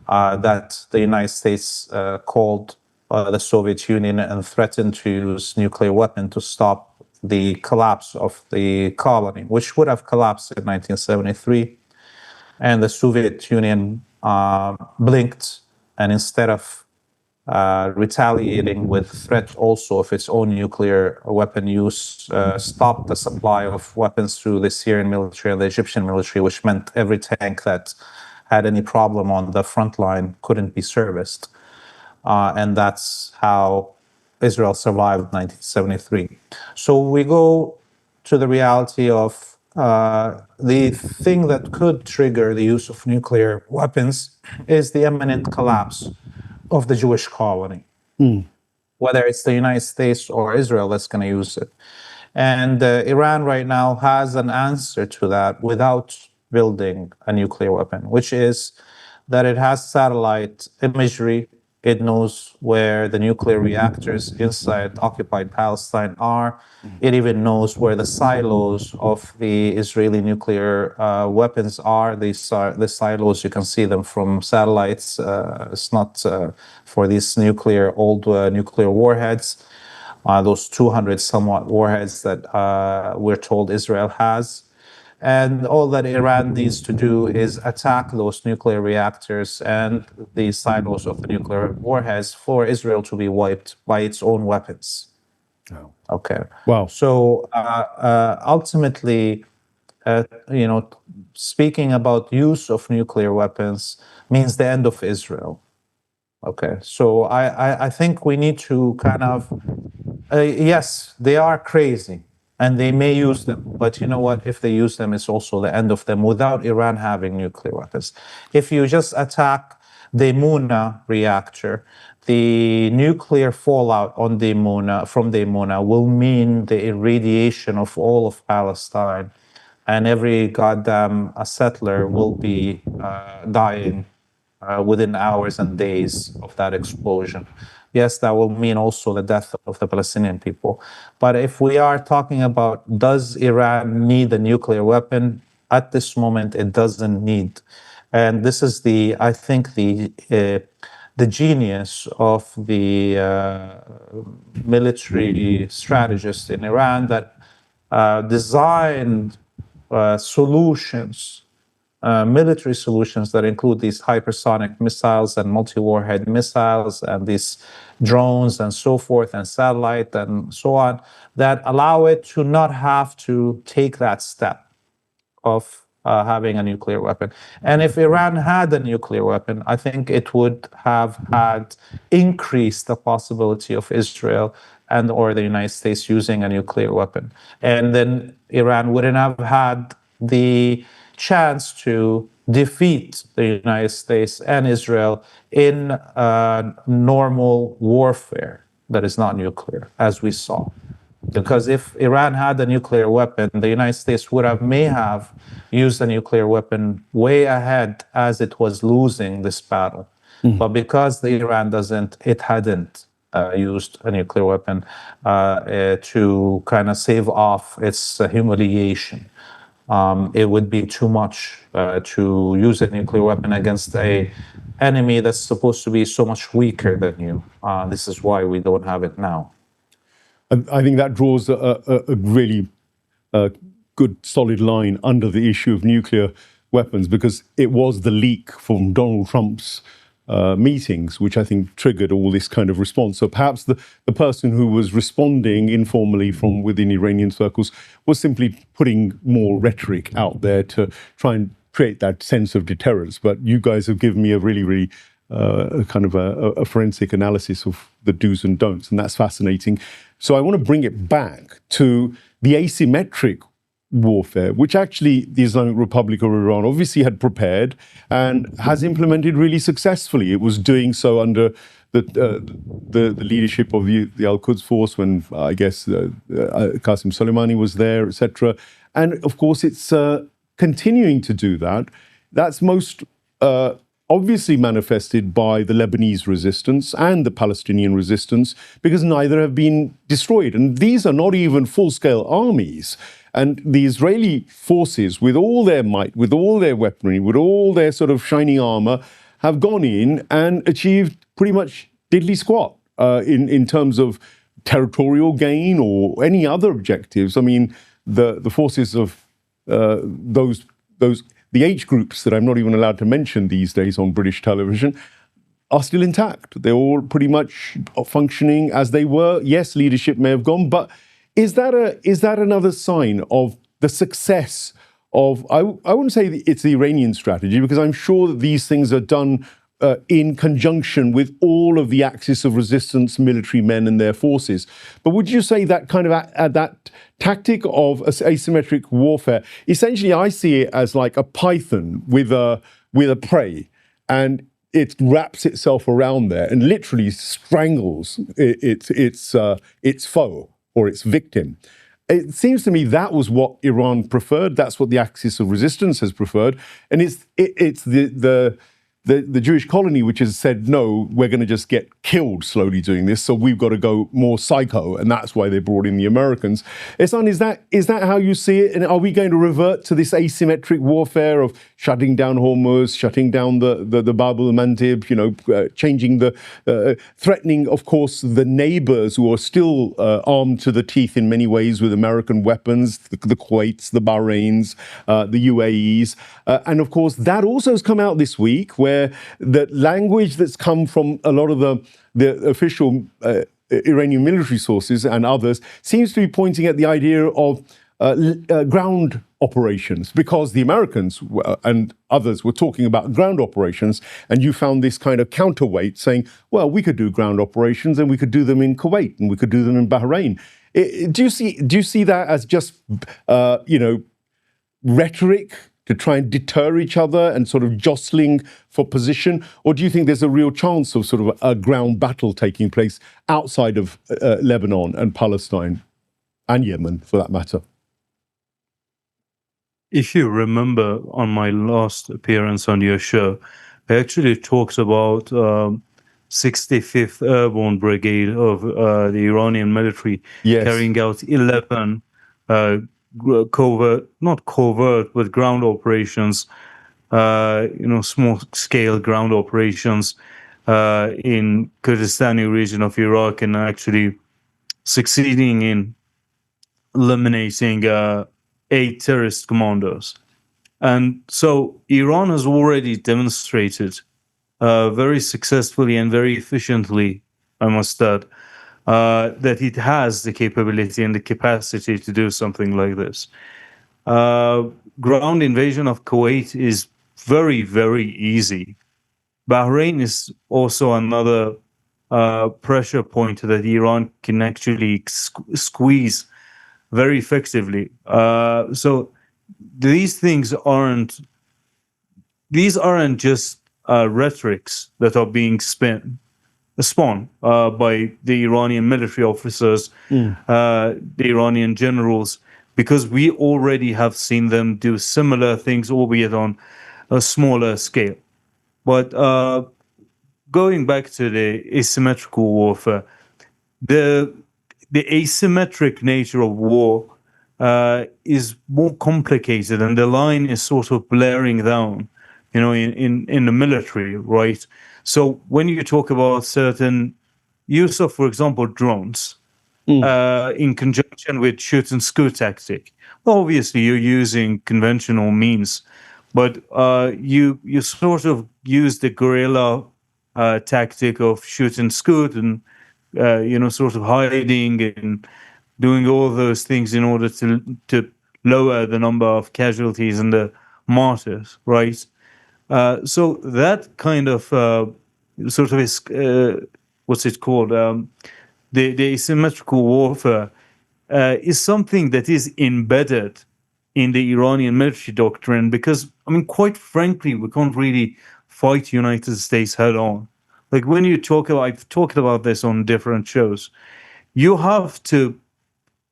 that the United States called the Soviet Union and threatened to use nuclear weapon to stop the collapse of the colony, which would have collapsed in 1973. And the Soviet Union blinked, and instead of retaliating with threat also of its own nuclear weapon use, stopped the supply of weapons through the Syrian military and the Egyptian military, which meant every tank that had any problem on the front line couldn't be serviced. And that's how Israel survived 1973. So we go to the reality of the thing that could trigger the use of nuclear weapons is the imminent collapse of the Jewish colony, whether it's the United States or Israel that's going to use it. And Iran right now has an answer to that without building a nuclear weapon, which is that it has satellite imagery. It knows where the nuclear reactors inside occupied Palestine are. It even knows where the silos of the Israeli nuclear weapons are. The silos, you can see them from satellites. It's not for these old nuclear warheads, those 200 somewhat warheads that we're told Israel has. And all that Iran needs to do is attack those nuclear reactors and the silos of the nuclear warheads for Israel to be wiped by its own weapons. Oh. Okay. Wow. So ultimately, speaking about use of nuclear weapons means the end of Israel. Okay. So I think we need to kind of, yes, they are crazy. And they may use them, but you know what? If they use them, it's also the end of them without Iran having nuclear weapons. If you just attack the Muna reactor, the nuclear fallout on the from the Muna will mean the irradiation of all of Palestine, and every goddamn settler will be dying within hours and days of that explosion. Yes, that will mean also the death of the Palestinian people. But if we are talking about, does Iran need a nuclear weapon? At this moment, it doesn't need. And this is I think the genius of the military strategists in Iran that designed solutions, military solutions that include these hypersonic missiles and multi-warhead missiles and these drones and so forth and satellite and so on, that allow it to not have to take that step of having a nuclear weapon. And if Iran had a nuclear weapon, I think it would have had increased the possibility of Israel and or the United States using a nuclear weapon. And then Iran wouldn't have had the chance to defeat the United States and Israel in normal warfare that is not nuclear, as we saw. Because if Iran had a nuclear weapon, the United States may have used a nuclear weapon way ahead as it was losing this battle. But because Iran hadn't used a nuclear weapon to kind of save off its humiliation. It would be too much to use a nuclear weapon against an enemy that's supposed to be so much weaker than you. This is why we don't have it now. I think that draws a really good, solid line under the issue of nuclear weapons, because it was the leak from Donald Trump's meetings, which I think triggered all this kind of response. So perhaps the person who was responding informally from within Iranian circles was simply putting more rhetoric out there to try and create that sense of deterrence. But you guys have given me a really kind of a forensic analysis of the do's and don'ts, and that's fascinating. So I want to bring it back to the asymmetric warfare, which actually the Islamic Republic of Iran obviously had prepared and has implemented really successfully. It was doing so under the leadership of the Al-Quds force when I guess Qasem Soleimani was there, etc. And of course, it's continuing to do that. That's most obviously manifested by the Lebanese resistance and the Palestinian resistance, because neither have been destroyed. And these are not even full-scale armies. And the Israeli forces, with all their might, with all their weaponry, with all their sort of shiny armor, have gone in and achieved pretty much diddly squat in terms of territorial gain or any other objectives. I mean, the forces of those the age groups that I'm not even allowed to mention these days on British television are still intact. They're all pretty much functioning as they were. Yes, leadership may have gone, but is that another sign of the success of, I wouldn't say it's the Iranian strategy, because I'm sure that these things are done in conjunction with all of the axis of resistance military men and their forces. But would you say that kind of that tactic of asymmetric warfare, essentially I see it as like a python with a prey, and it wraps itself around there and literally strangles its foe or its victim. It seems to me that was what Iran preferred. That's what the axis of resistance has preferred, and it's the Jewish colony which has said, no, we're going to just get killed slowly doing this, so we've got to go more psycho, and that's why they brought in the Americans. Ehsan, is that how you see it? And are we going to revert to this asymmetric warfare of shutting down Hormuz, shutting down the Bab el-Mandeb, changing threatening, of course, the neighbors who are still armed to the teeth in many ways with American weapons, the Kuwaits, the Bahrains, the UAEs. And of course, that also has come out this week, where the language that's come from a lot of the official Iranian military sources and others seems to be pointing at the idea of ground operations, because the Americans and others were talking about ground operations, and you found this kind of counterweight saying, well, we could do ground operations and we could do them in Kuwait and we could do them in Bahrain. Do you see that as just rhetoric to try and deter each other and sort of jostling for position? Or do you think there's a real chance of sort of a ground battle taking place outside of Lebanon and Palestine and Yemen, for that matter? If you remember on my last appearance on your show, I actually talked about 65th Airborne Brigade of the Iranian military carrying out 11 not covert, but ground operations, small-scale ground operations in Kurdistani region of Iraq, and actually succeeding in eliminating 8 terrorist commandos. And so Iran has already demonstrated very successfully and very efficiently, I must add, that it has the capability and the capacity to do something like this. Ground invasion of Kuwait is very, very easy. Bahrain is also another pressure point that Iran can actually squeeze very effectively. So these things aren't just rhetorics that are being spun by the Iranian military officers, the Iranian generals, because we already have seen them do similar things, albeit on a smaller scale. But going back to the asymmetrical warfare, the asymmetric nature of war is more complicated, and the line is sort of blaring down, in the military, right? So when you talk about certain use of, for example, drones in conjunction with shoot and scoot tactic, well, obviously you're using conventional means, but you sort of use the guerrilla tactic of shoot and scoot and sort of hiding and doing all those things in order to lower the number of casualties and the martyrs, right? So that kind of sort of is, what's it called? The asymmetrical warfare is something that is embedded in the Iranian military doctrine, because, I mean, quite frankly, we can't really fight United States head on. Like when you I've talked about this on different shows, you have to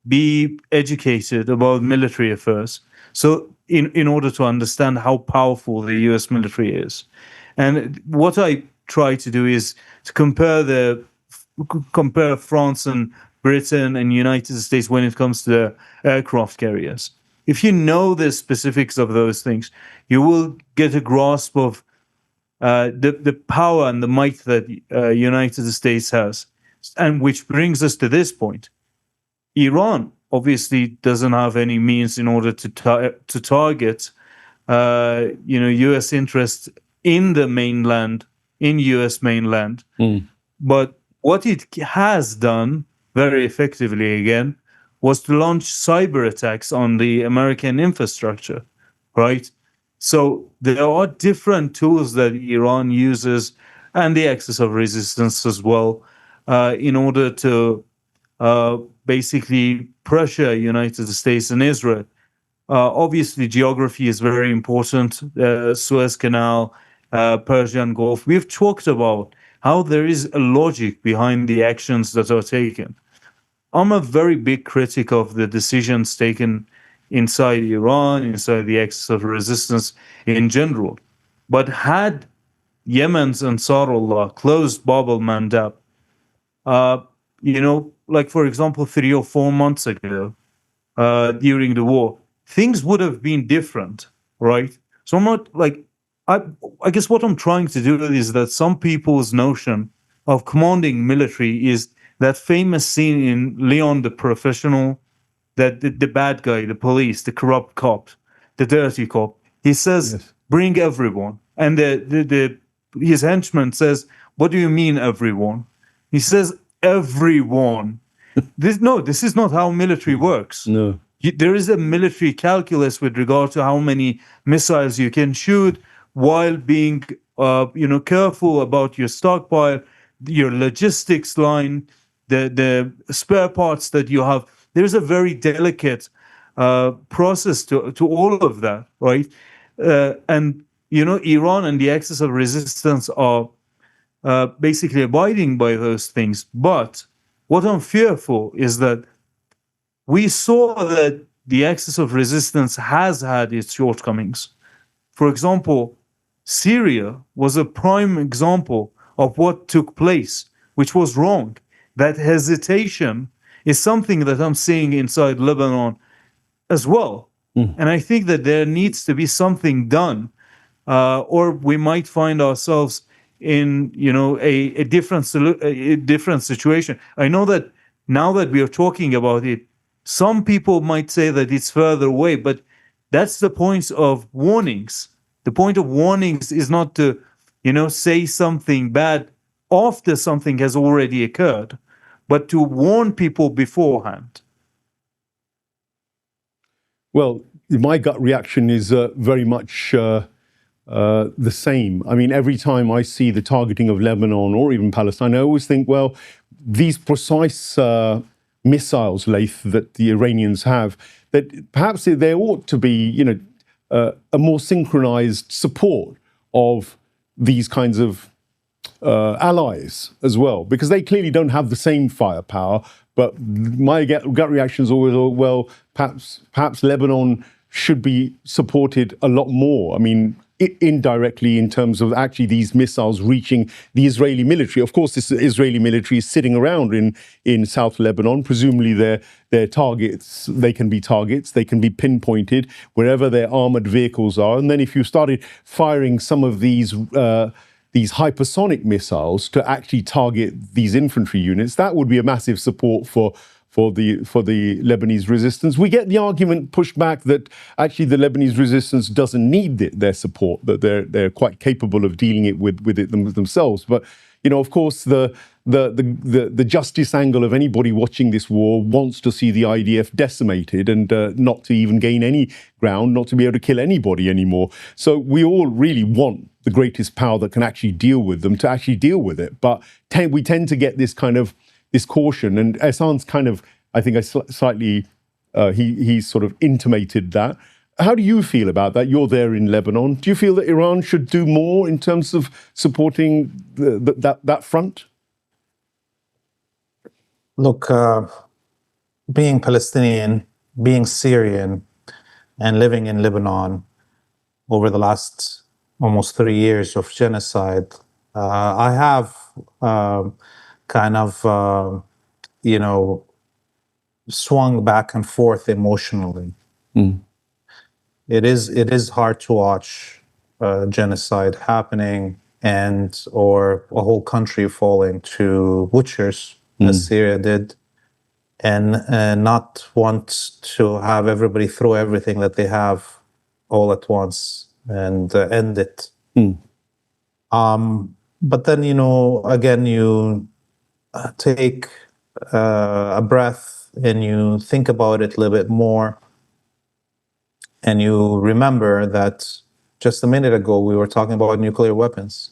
be educated about military affairs. So in order to understand how powerful the US military is. And what I try to do is to compare France and Britain and United States when it comes to the aircraft carriers. If you know the specifics of those things, you will get a grasp of the power and the might that United States has, and which brings us to this point. Iran obviously doesn't have any means in order to target, U.S. interests in the mainland, in U.S. mainland. But what it has done very effectively, again, was to launch cyber attacks on the American infrastructure, right? So there are different tools that Iran uses, and the axis of resistance as well, in order to basically pressure United States and Israel. Obviously, geography is very important. Suez Canal, Persian Gulf. We've talked about how there is a logic behind the actions that are taken. I'm a very big critic of the decisions taken inside Iran, inside the axis of resistance in general. But had Yemen's Ansarullah closed Bab al-Mandab, like for example, 3 or 4 months ago, during the war, things would have been different, right? So I'm not like, I guess what I'm trying to do is that some people's notion of commanding military is that famous scene in Leon the Professional, that the bad guy, the police, the corrupt cop, the dirty cop, he says, Yes. bring everyone. And his henchman says, what do you mean everyone? He says, everyone. This is not how military works. No. There is a military calculus with regard to how many missiles you can shoot while being, careful about your stockpile, your logistics line, the spare parts that you have. There's a very delicate process to all of that, right? And Iran and the axis of resistance are basically abiding by those things. But what I'm fearful is that we saw that the axis of resistance has had its shortcomings. For example, Syria was a prime example of what took place, which was wrong. That hesitation is something that I'm seeing inside Lebanon as well. And I think that there needs to be something done, or we might find ourselves in a different situation. I know that now that we are talking about it, some people might say that it's further away, but that's the point of warnings. The point of warnings is not to, say something bad after something has already occurred, but to warn people beforehand. Well, my gut reaction is very much the same. I mean, every time I see the targeting of Lebanon or even Palestine, I always think, well, these precise missiles, Laith, that the Iranians have, that perhaps there ought to be, a more synchronized support of these kinds of allies as well, because they clearly don't have the same firepower. But my gut reaction is always, well, perhaps Lebanon should be supported a lot more. I mean, indirectly in terms of actually these missiles reaching the Israeli military. Of course, this Israeli military is sitting around in South Lebanon. Presumably they're targets. They can be targets. They can be pinpointed wherever their armored vehicles are. And then if you started firing some of these hypersonic missiles to actually target these infantry units, that would be a massive support for the Lebanese resistance. We get the argument pushed back that actually the Lebanese resistance doesn't need their support, that they're quite capable of dealing with it themselves. But of course, the justice angle of anybody watching this war wants to see the IDF decimated and not to even gain any ground, not to be able to kill anybody anymore. So we all really want the greatest power that can actually deal with them to actually deal with it. But we tend to get this kind of this caution, and Ehsan's kind of, I think, slightly, he sort of intimated that. How do you feel about that? You're there in Lebanon. Do you feel that Iran should do more in terms of supporting that front? Look, being Palestinian, being Syrian, and living in Lebanon over the last almost 3 years of genocide, I have kind of, swung back and forth emotionally. It is hard to watch genocide happening and or a whole country falling to butchers, as Syria did, and not want to have everybody throw everything that they have all at once and end it. But then, again, you take a breath and you think about it a little bit more, and you remember that just a minute ago we were talking about nuclear weapons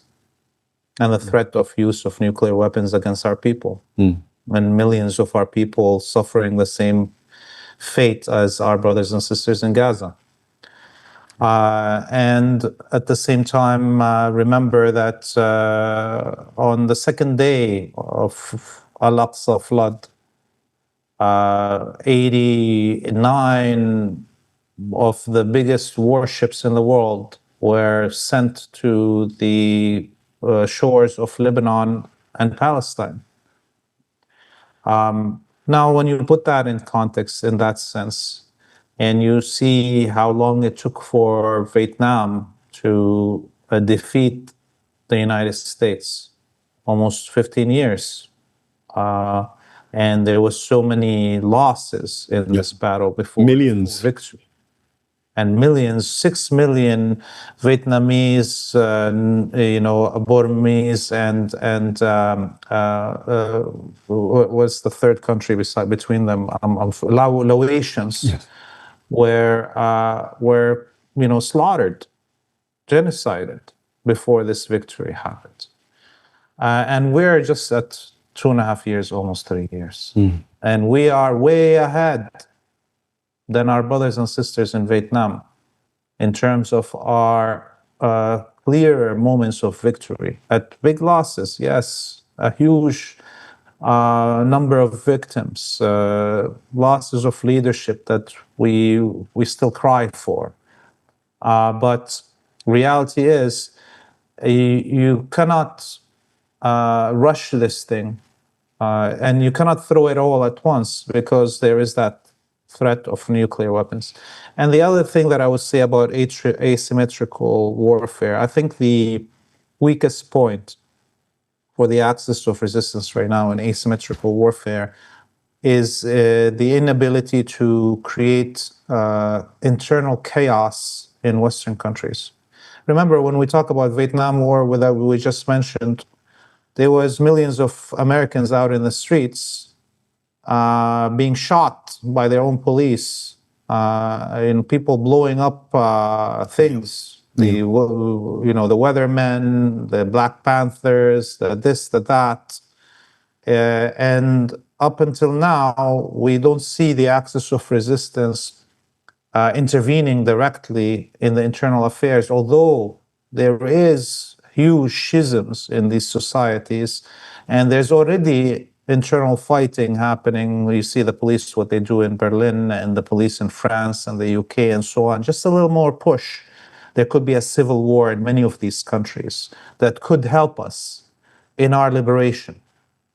and the threat of use of nuclear weapons against our people, and millions of our people suffering the same fate as our brothers and sisters in Gaza. And at the same time, remember that on the second day of Al-Aqsa flood, 89 of the biggest warships in the world were sent to the shores of Lebanon and Palestine. Now, when you put that in context, in that sense, and you see how long it took for Vietnam to defeat the United States, almost 15 years, and there was so many losses in this battle before Millions. victory. And millions, 6 million Vietnamese, Burmese, and what's the third country between them? Laotians were slaughtered, genocided before this victory happened. And we're just at 2.5 years, almost 3 years, and we are way ahead than our brothers and sisters in Vietnam in terms of our clear moments of victory. At big losses, yes, a huge number of victims, losses of leadership that we still cry for. But reality is, you cannot rush this thing, and you cannot throw it all at once, because there is that threat of nuclear weapons. And the other thing that I would say about asymmetrical warfare, I think the weakest point for the axis of resistance right now in asymmetrical warfare is the inability to create internal chaos in Western countries. Remember, when we talk about Vietnam War that we just mentioned, there was millions of Americans out in the streets being shot by their own police, and people blowing up things. The weathermen, the Black Panthers, the this, the that, and up until now, we don't see the axis of resistance intervening directly in the internal affairs, although there is huge schisms in these societies, and there's already internal fighting happening. You see the police, what they do in Berlin, and the police in France and the UK and so on. Just a little more push. There could be a civil war in many of these countries that could help us in our liberation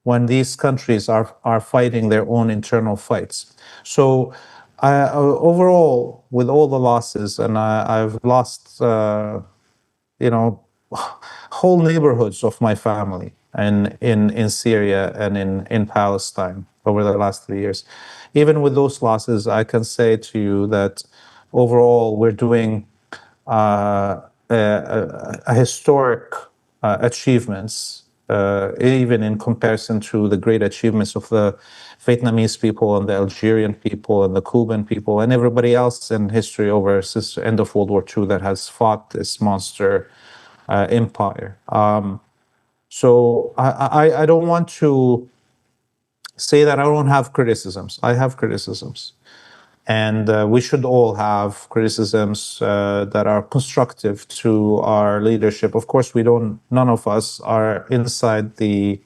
when these countries are fighting their own internal fights. So overall, with all the losses, and I've lost, whole neighborhoods of my family and in Syria and in Palestine over the last 3 years. Even with those losses, I can say to you that overall we're doing a historic achievements, even in comparison to the great achievements of the Vietnamese people and the Algerian people and the Cuban people and everybody else in history over since the end of World War II that has fought this monster empire. So I don't want to say that I don't have criticisms. I have criticisms. And we should all have criticisms that are constructive to our leadership. Of course, none of us are inside the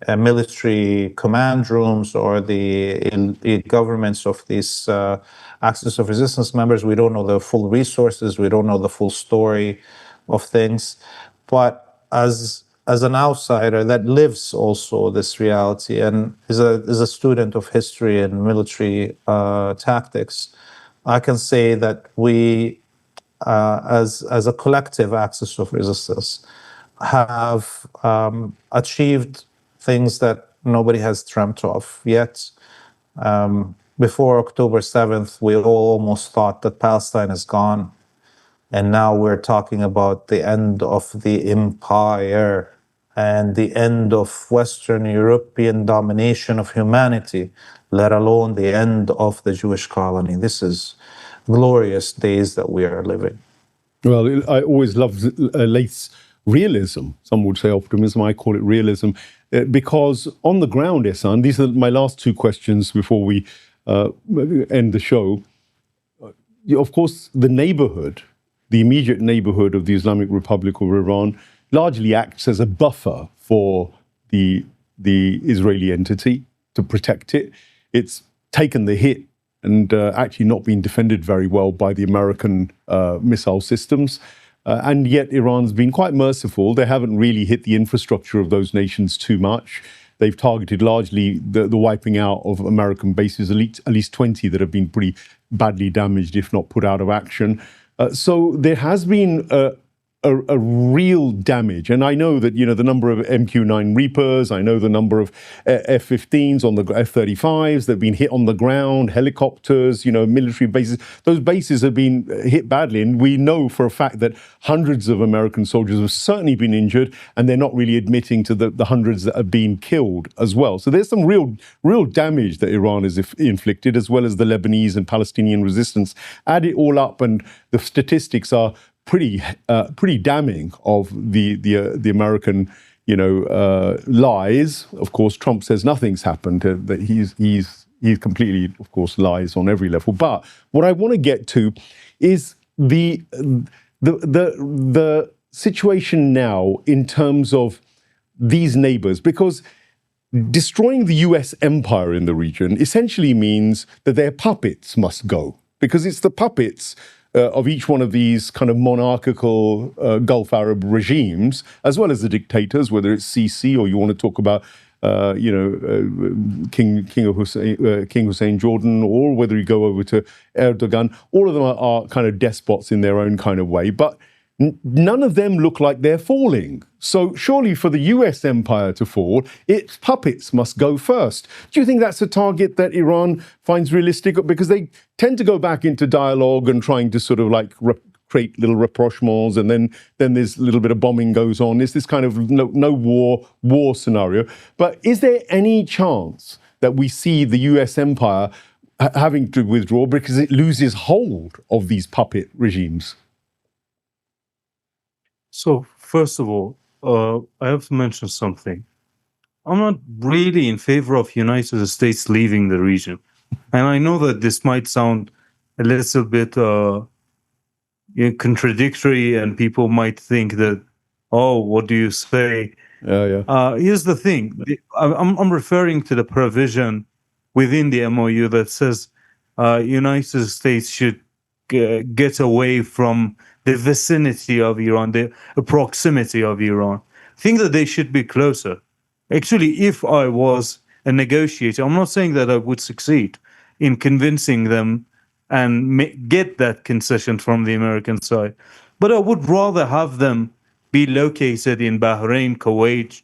military command rooms or the governments of these axis of resistance members. We don't know the full resources. We don't know the full story of things. But as as an outsider that lives also this reality and is a student of history and military tactics, I can say that we, as a collective axis of resistance, have achieved things that nobody has dreamt of yet. Before October 7th, we all almost thought that Palestine is gone. And now we're talking about the end of the empire and the end of Western European domination of humanity, let alone the end of the Jewish colony. This is glorious days that we are living. Well, I always loved Laith's realism. Some would say optimism. I call it realism. Because on the ground, Ehsan, these are my last two questions before we end the show. Of course, the immediate neighborhood of the Islamic Republic of Iran largely acts as a buffer for the Israeli entity to protect it. It's taken the hit and actually not been defended very well by the American missile systems. And yet Iran's been quite merciful. They haven't really hit the infrastructure of those nations too much. They've targeted largely the wiping out of American bases, at least 20 that have been pretty badly damaged, if not put out of action. So there has been a real damage. And I know that, the number of MQ-9 Reapers, I know the number of F-15s on the F-35s that have been hit on the ground, helicopters, military bases. Those bases have been hit badly. And we know for a fact that hundreds of American soldiers have certainly been injured, and they're not really admitting to the hundreds that have been killed as well. So there's some real damage that Iran has inflicted, as well as the Lebanese and Palestinian resistance. Add it all up, and the statistics are pretty damning of the American lies. Of course, Trump says nothing's happened. That he's completely, of course, lies on every level. But what I want to get to is the situation now in terms of these neighbors, because destroying the US empire in the region essentially means that their puppets must go, because it's the puppets of each one of these kind of monarchical Gulf Arab regimes, as well as the dictators, whether it's Sisi or you want to talk about, King Hussein Jordan, or whether you go over to Erdogan. All of them are kind of despots in their own kind of way, but none of them look like they're falling. So surely for the US empire to fall, its puppets must go first. Do you think that's a target that Iran finds realistic? Because they tend to go back into dialogue and trying to sort of like create little rapprochements, and then there's a little bit of bombing goes on. It's this kind of no war scenario. But is there any chance that we see the US empire having to withdraw because it loses hold of these puppet regimes? So, first of all, I have to mention something. I'm not really in favor of United States leaving the region. And I know that this might sound a little bit contradictory, and people might think that, oh, what do you say? Here's the thing. I'm referring to the provision within the MOU that says United States should get away from the vicinity of Iran, the proximity of Iran. I think that they should be closer. Actually, if I was a negotiator, I'm not saying that I would succeed in convincing them and get that concession from the American side, but I would rather have them be located in Bahrain, Kuwait,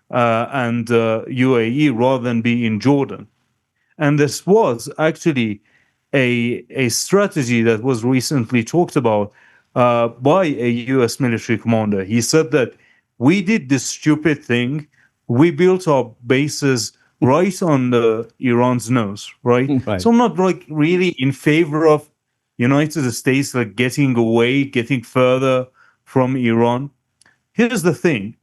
and UAE rather than be in Jordan. And this was actually a strategy that was recently talked about by a US military commander. He said that we did this stupid thing. We built our bases right on Iran's nose, right? So I'm not like really in favor of United States like getting away, getting further from Iran. Here's the thing.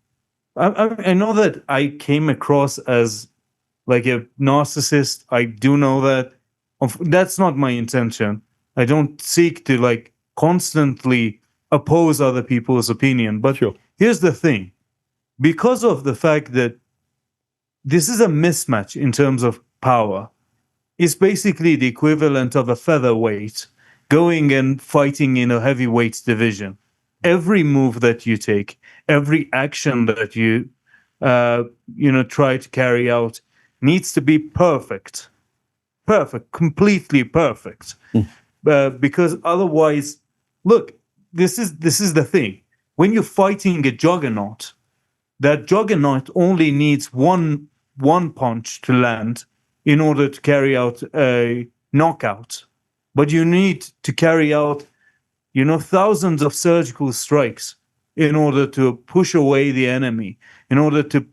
I know that I came across as like a narcissist. I do know that. That's not my intention. I don't seek to like constantly oppose other people's opinion. But here's the thing. Because of the fact that this is a mismatch in terms of power, it's basically the equivalent of a featherweight going and fighting in a heavyweight division. every move that you take, every action that you try to carry out needs to be perfect, completely perfect. Because otherwise, look, this is the thing. When you're fighting a juggernaut, that juggernaut only needs one punch to land in order to carry out a knockout. But you need to carry out, thousands of surgical strikes in order to push away the enemy, in order to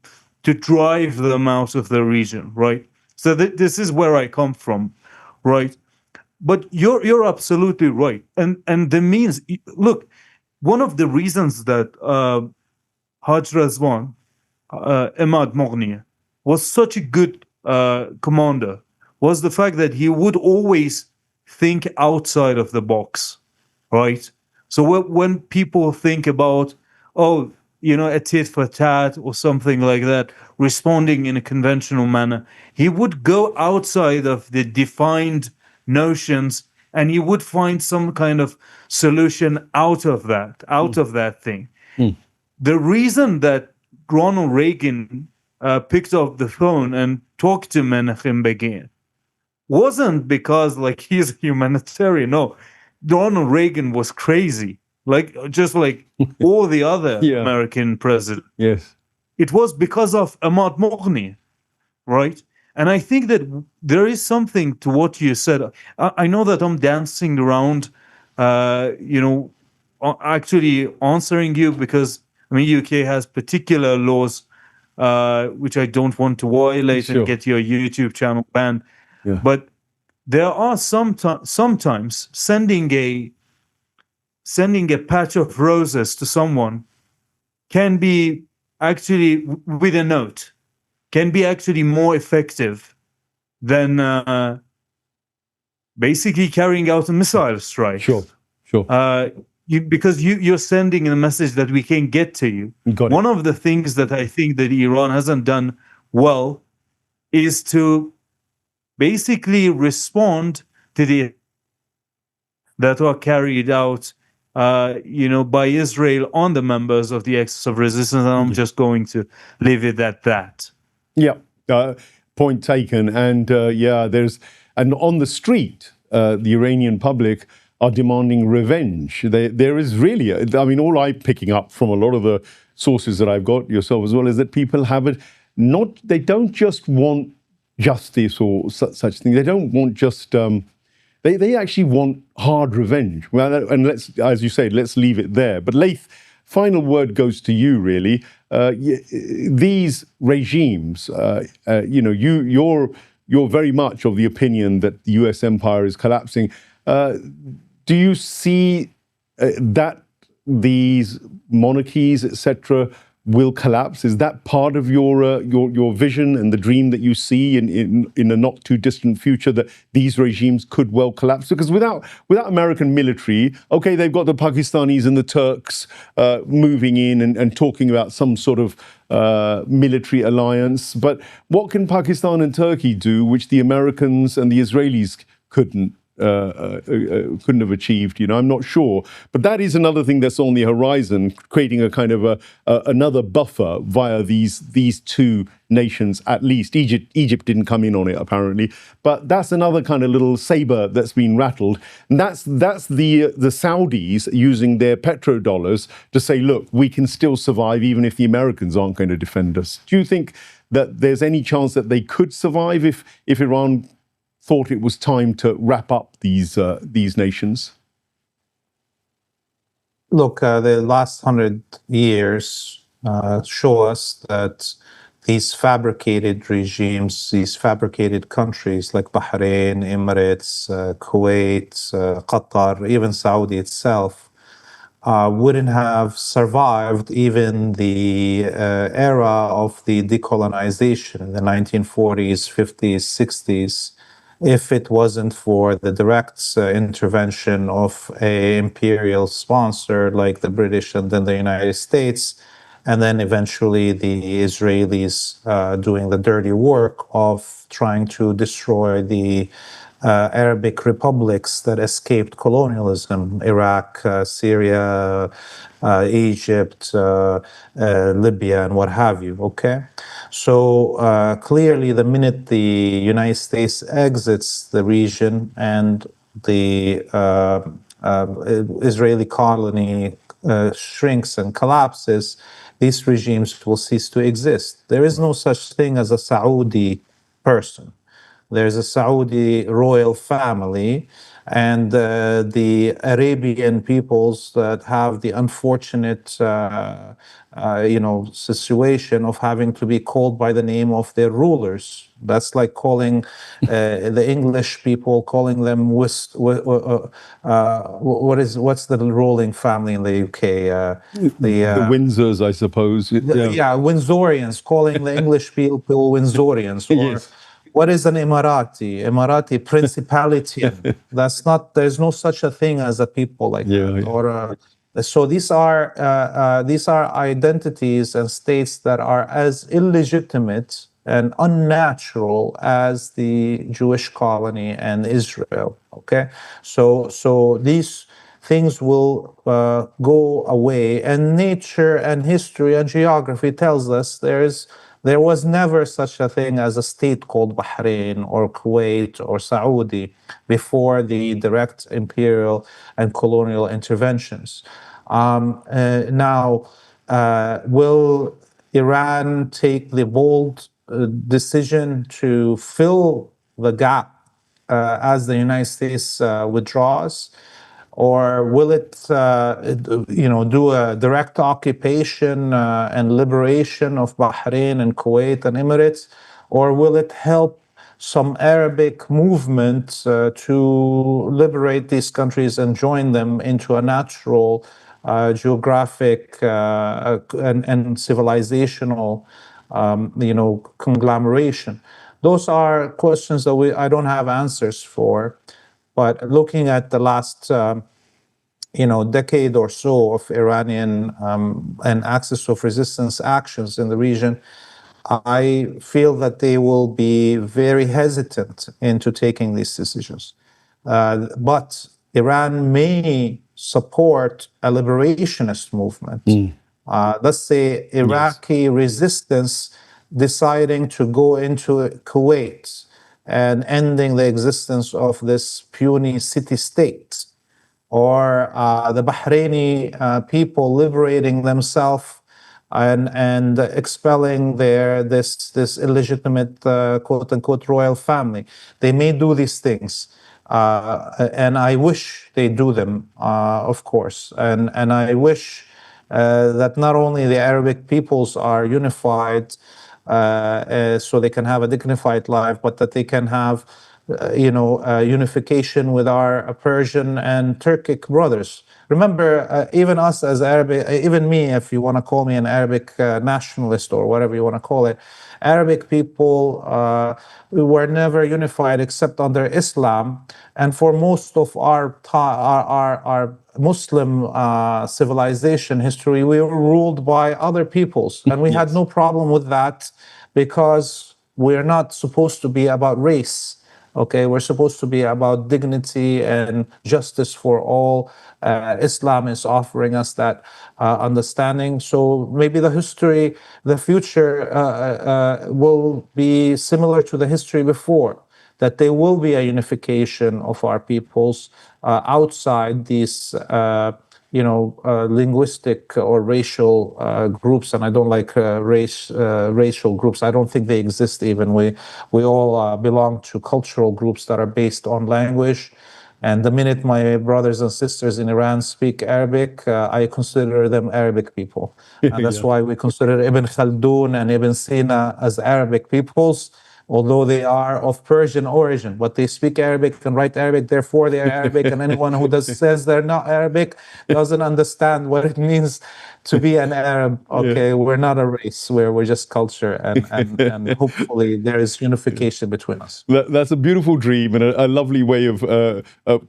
drive them out of the region, right? So this is where I come from, right? But you're absolutely right, and the means. Look, one of the reasons that Haj Razwan, Emad Moghni, was such a good commander was the fact that he would always think outside of the box, right? So when people think about, a tit for tat or something like that, responding in a conventional manner, he would go outside of the defined notions and he would find some kind of solution out of that thing. The reason that Ronald Reagan picked up the phone and talked to Menachem Begin wasn't because he's a humanitarian. No, Ronald Reagan was crazy, just like all the other American presidents. Yes. It was because of Ahmad Moghni, right? And I think that there is something to what you said. I know that I'm dancing around, actually answering you because, UK has particular laws which I don't want to violate and get your YouTube channel banned. Yeah. But there are sometimes sending a patch of roses to someone can be actually, with a note, can be actually more effective than basically carrying out a missile strike. Sure. Because you're sending a message that we can get to you. One of the things that I think that Iran hasn't done well is to basically respond to the that are carried out by Israel on the members of the Axis of Resistance, and I'm just going to leave it at that. Yeah, point taken. And and on the street, the Iranian public are demanding revenge. There is really, all I'm picking up from a lot of the sources that I've got, yourself as well, is that people have it they don't just want justice or such things. They don't want just, they actually want hard revenge. Well, and as you say, let's leave it there. But Laith, final word goes to you, really. These regimes, you're very much of the opinion that the US empire is collapsing. Do you see that these monarchies, etc., will collapse? Is that part of your vision and the dream that you see in a not too distant future, that these regimes could well collapse? Because without American military, okay, they've got the Pakistanis and the Turks moving in and talking about some sort of military alliance. But what can Pakistan and Turkey do, which the Americans and the Israelis couldn't have achieved? I'm not sure, but that is another thing that's on the horizon, creating a kind of another buffer via these two nations. At least Egypt didn't come in on it apparently, but that's another kind of little saber that's been rattled, and that's the Saudis using their petrodollars to say, look, we can still survive even if the Americans aren't going to defend us. Do you think that there's any chance that they could survive if Iran thought it was time to wrap up these nations? Look, the last 100 years show us that these fabricated regimes, these fabricated countries like Bahrain, Emirates, Kuwait, Qatar, even Saudi itself, wouldn't have survived even the era of the decolonization in the 1940s, 50s, 60s, if it wasn't for the direct intervention of an imperial sponsor like the British and then the United States, and then eventually the Israelis doing the dirty work of trying to destroy the Arabic republics that escaped colonialism: Iraq, Syria, Egypt, Libya, and what have you. Okay, so clearly, the minute the United States exits the region and the Israeli colony shrinks and collapses, these regimes will cease to exist. There is no such thing as a Saudi person. There's a Saudi royal family, and the Arabian peoples that have the unfortunate, situation of having to be called by the name of their rulers. That's like calling the English people, calling them what's the ruling family in the UK? The Windsors, I suppose. Windsorians, calling the English people Windsorians, or Yes. what is an Emirati principality? There's no such a thing as a people like that. Or so these are identities and states that are as illegitimate and unnatural as the Jewish colony and Israel. Okay, so these things will go away, and nature and history and geography tells us there was never such a thing as a state called Bahrain or Kuwait or Saudi before the direct imperial and colonial interventions. Now, will Iran take the bold decision to fill the gap as the United States withdraws? Or will it, do a direct occupation and liberation of Bahrain and Kuwait and Emirates? Or will it help some Arabic movement to liberate these countries and join them into a natural geographic and civilizational, conglomeration? Those are questions that I don't have answers for. But looking at the last, decade or so of Iranian and axis of resistance actions in the region, I feel that they will be very hesitant into taking these decisions. But Iran may support a liberationist movement. Let's say Iraqi resistance deciding to go into Kuwait and ending the existence of this puny city-state, or the Bahraini people liberating themselves and expelling this illegitimate quote unquote royal family. They may do these things, and I wish they do them, of course, and I wish that not only the Arabic peoples are unified so they can have a dignified life, but that they can have, unification with our Persian and Turkic brothers. Remember, even us as Arabic, even me, if you want to call me an Arabic nationalist or whatever you want to call it, Arabic people were never unified except under Islam, and for most of our Muslim civilization history, we were ruled by other peoples, and we had no problem with that because we're not supposed to be about race. Okay, we're supposed to be about dignity and justice for all. Islam is offering us that understanding. So maybe the future will be similar to the history before, that there will be a unification of our peoples outside these linguistic or racial groups, and I don't like racial groups. I don't think they exist even. We all belong to cultural groups that are based on language. And the minute my brothers and sisters in Iran speak Arabic, I consider them Arabic people. And that's why we consider Ibn Khaldun and Ibn Sina as Arabic peoples, although they are of Persian origin, but they speak Arabic and write Arabic, therefore they are Arabic, and anyone who says they're not Arabic doesn't understand what it means to be an Arab. Okay, we're not a race, we're just culture, and hopefully there is unification between us. That's a beautiful dream and a lovely way of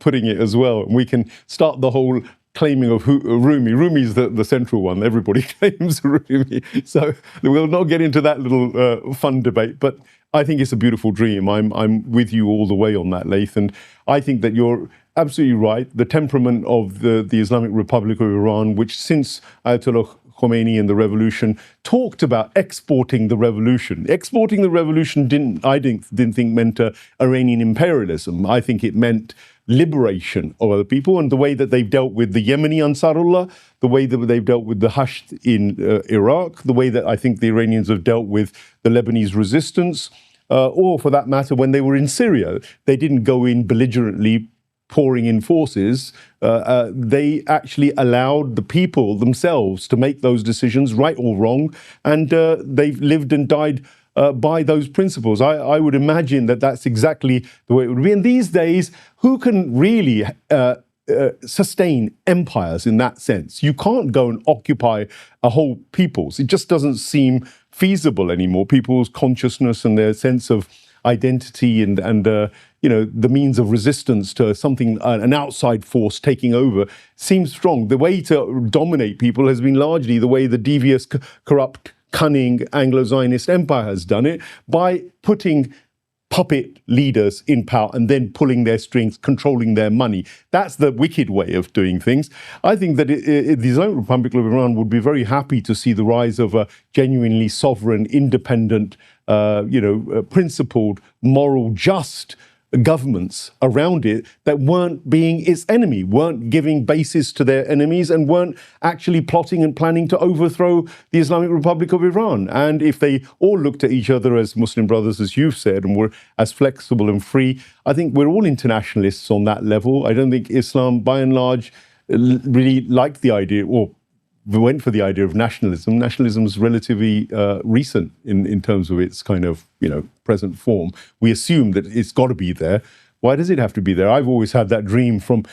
putting it as well. We can start the whole claiming of Rumi. Rumi's the central one. Everybody claims Rumi. So we'll not get into that little fun debate. But I think it's a beautiful dream. I'm with you all the way on that, Laith. And I think that you're absolutely right. The temperament of the Islamic Republic of Iran, which since Ayatollah Khomeini and the revolution talked about exporting the revolution. Exporting the revolution didn't think meant Iranian imperialism. I think it meant liberation of other people, and the way that they've dealt with the Yemeni Ansarullah, the way that they've dealt with the Hasht in Iraq, the way that I think the Iranians have dealt with the Lebanese resistance, or for that matter, when they were in Syria, they didn't go in belligerently pouring in forces. They actually allowed the people themselves to make those decisions, right or wrong, and they've lived and died by those principles. I would imagine that that's exactly the way it would be. And these days, who can really sustain empires in that sense? You can't go and occupy a whole peoples. It just doesn't seem feasible anymore. People's consciousness and their sense of identity and the means of resistance to something, an outside force taking over, seems strong. The way to dominate people has been largely the way the devious, corrupt, cunning Anglo-Zionist empire has done it, by putting puppet leaders in power and then pulling their strings, controlling their money. That's the wicked way of doing things. I think that the Islamic Republic of Iran would be very happy to see the rise of a genuinely sovereign, independent, principled, moral, just governments around it that weren't being its enemy, weren't giving bases to their enemies, and weren't actually plotting and planning to overthrow the Islamic Republic of Iran. And if they all looked at each other as Muslim brothers, as you've said, and were as flexible and free, I think we're all internationalists on that level. I don't think Islam, by and large, really liked the idea, or went for the idea of nationalism. Nationalism is relatively recent in terms of its kind of, present form. We assume that it's got to be there. Why does it have to be there? I've always had that dream from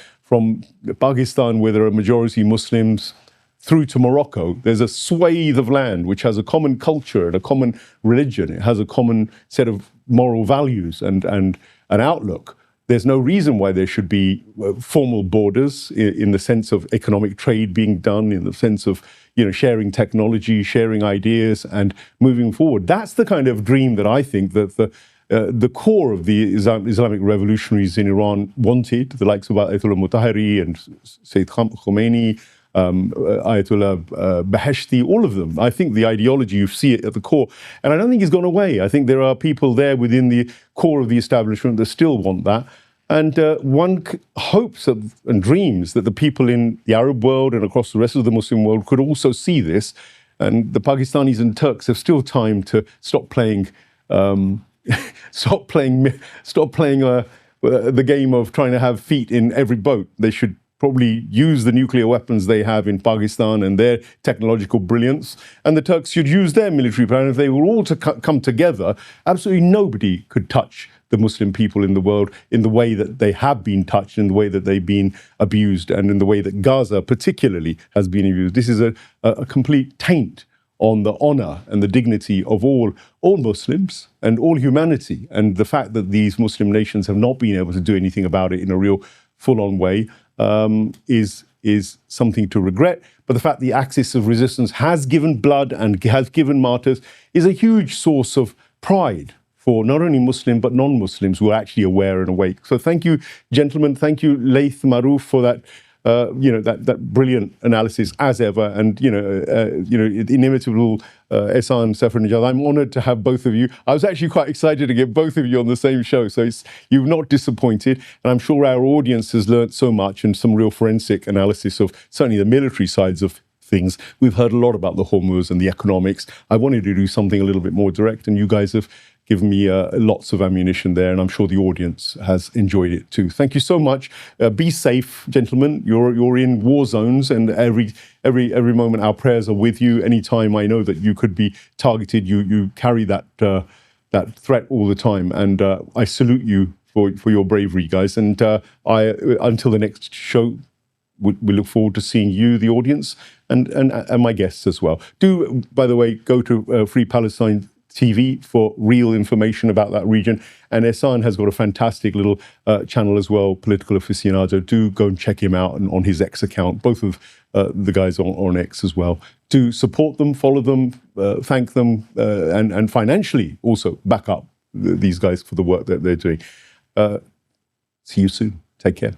Pakistan, where there are majority Muslims, through to Morocco. There's a swathe of land which has a common culture and a common religion. It has a common set of moral values and an outlook. There's no reason why there should be formal borders in the sense of economic trade being done, in the sense of sharing technology, sharing ideas, and moving forward. That's the kind of dream that I think that the core of the Islamic revolutionaries in Iran wanted, the likes of Ayatollah Mutahari and Sayyid Khomeini, Ayatollah Beheshti, all of them. I think the ideology, you see it at the core. And I don't think it's gone away. I think there are people there within the core of the establishment that still want that. And one hopes and dreams that the people in the Arab world and across the rest of the Muslim world could also see this. And the Pakistanis and Turks have still time to stop playing the game of trying to have feet in every boat. They should probably use the nuclear weapons they have in Pakistan and their technological brilliance, and the Turks should use their military power. And if they were all to come together, absolutely nobody could touch the Muslim people in the world in the way that they have been touched, in the way that they've been abused, and in the way that Gaza particularly has been abused. This is a complete taint on the honor and the dignity of all Muslims and all humanity. And the fact that these Muslim nations have not been able to do anything about it in a real full-on way is something to regret. But the fact the axis of resistance has given blood and has given martyrs is a huge source of pride for not only Muslim but non-Muslims who are actually aware and awake. So thank you, gentlemen. Thank you, Laith Marouf, for that that brilliant analysis as ever, and inimitable Ehsan Safarnejad. I'm honoured to have both of you. I was actually quite excited to get both of you on the same show, so you've not disappointed, and I'm sure our audience has learnt so much and some real forensic analysis of certainly the military sides of things. We've heard a lot about the Hormuz and the economics. I wanted to do something a little bit more direct, and you guys have given me lots of ammunition there, and I'm sure the audience has enjoyed it too. Thank you so much. Be safe, gentlemen. You're in war zones, and every moment our prayers are with you. Anytime I know that you could be targeted, you carry that threat all the time, and I salute you for your bravery, guys. And until the next show, we look forward to seeing you, the audience, and my guests as well. Do, by the way, go to Free Palestine TV for real information about that region. And Ehsan has got a fantastic little channel as well, Political Aficionado. Do go and check him out on his X account, both of the guys on X as well. Do support them, follow them, thank them, and financially also back up these guys for the work that they're doing. See you soon. Take care.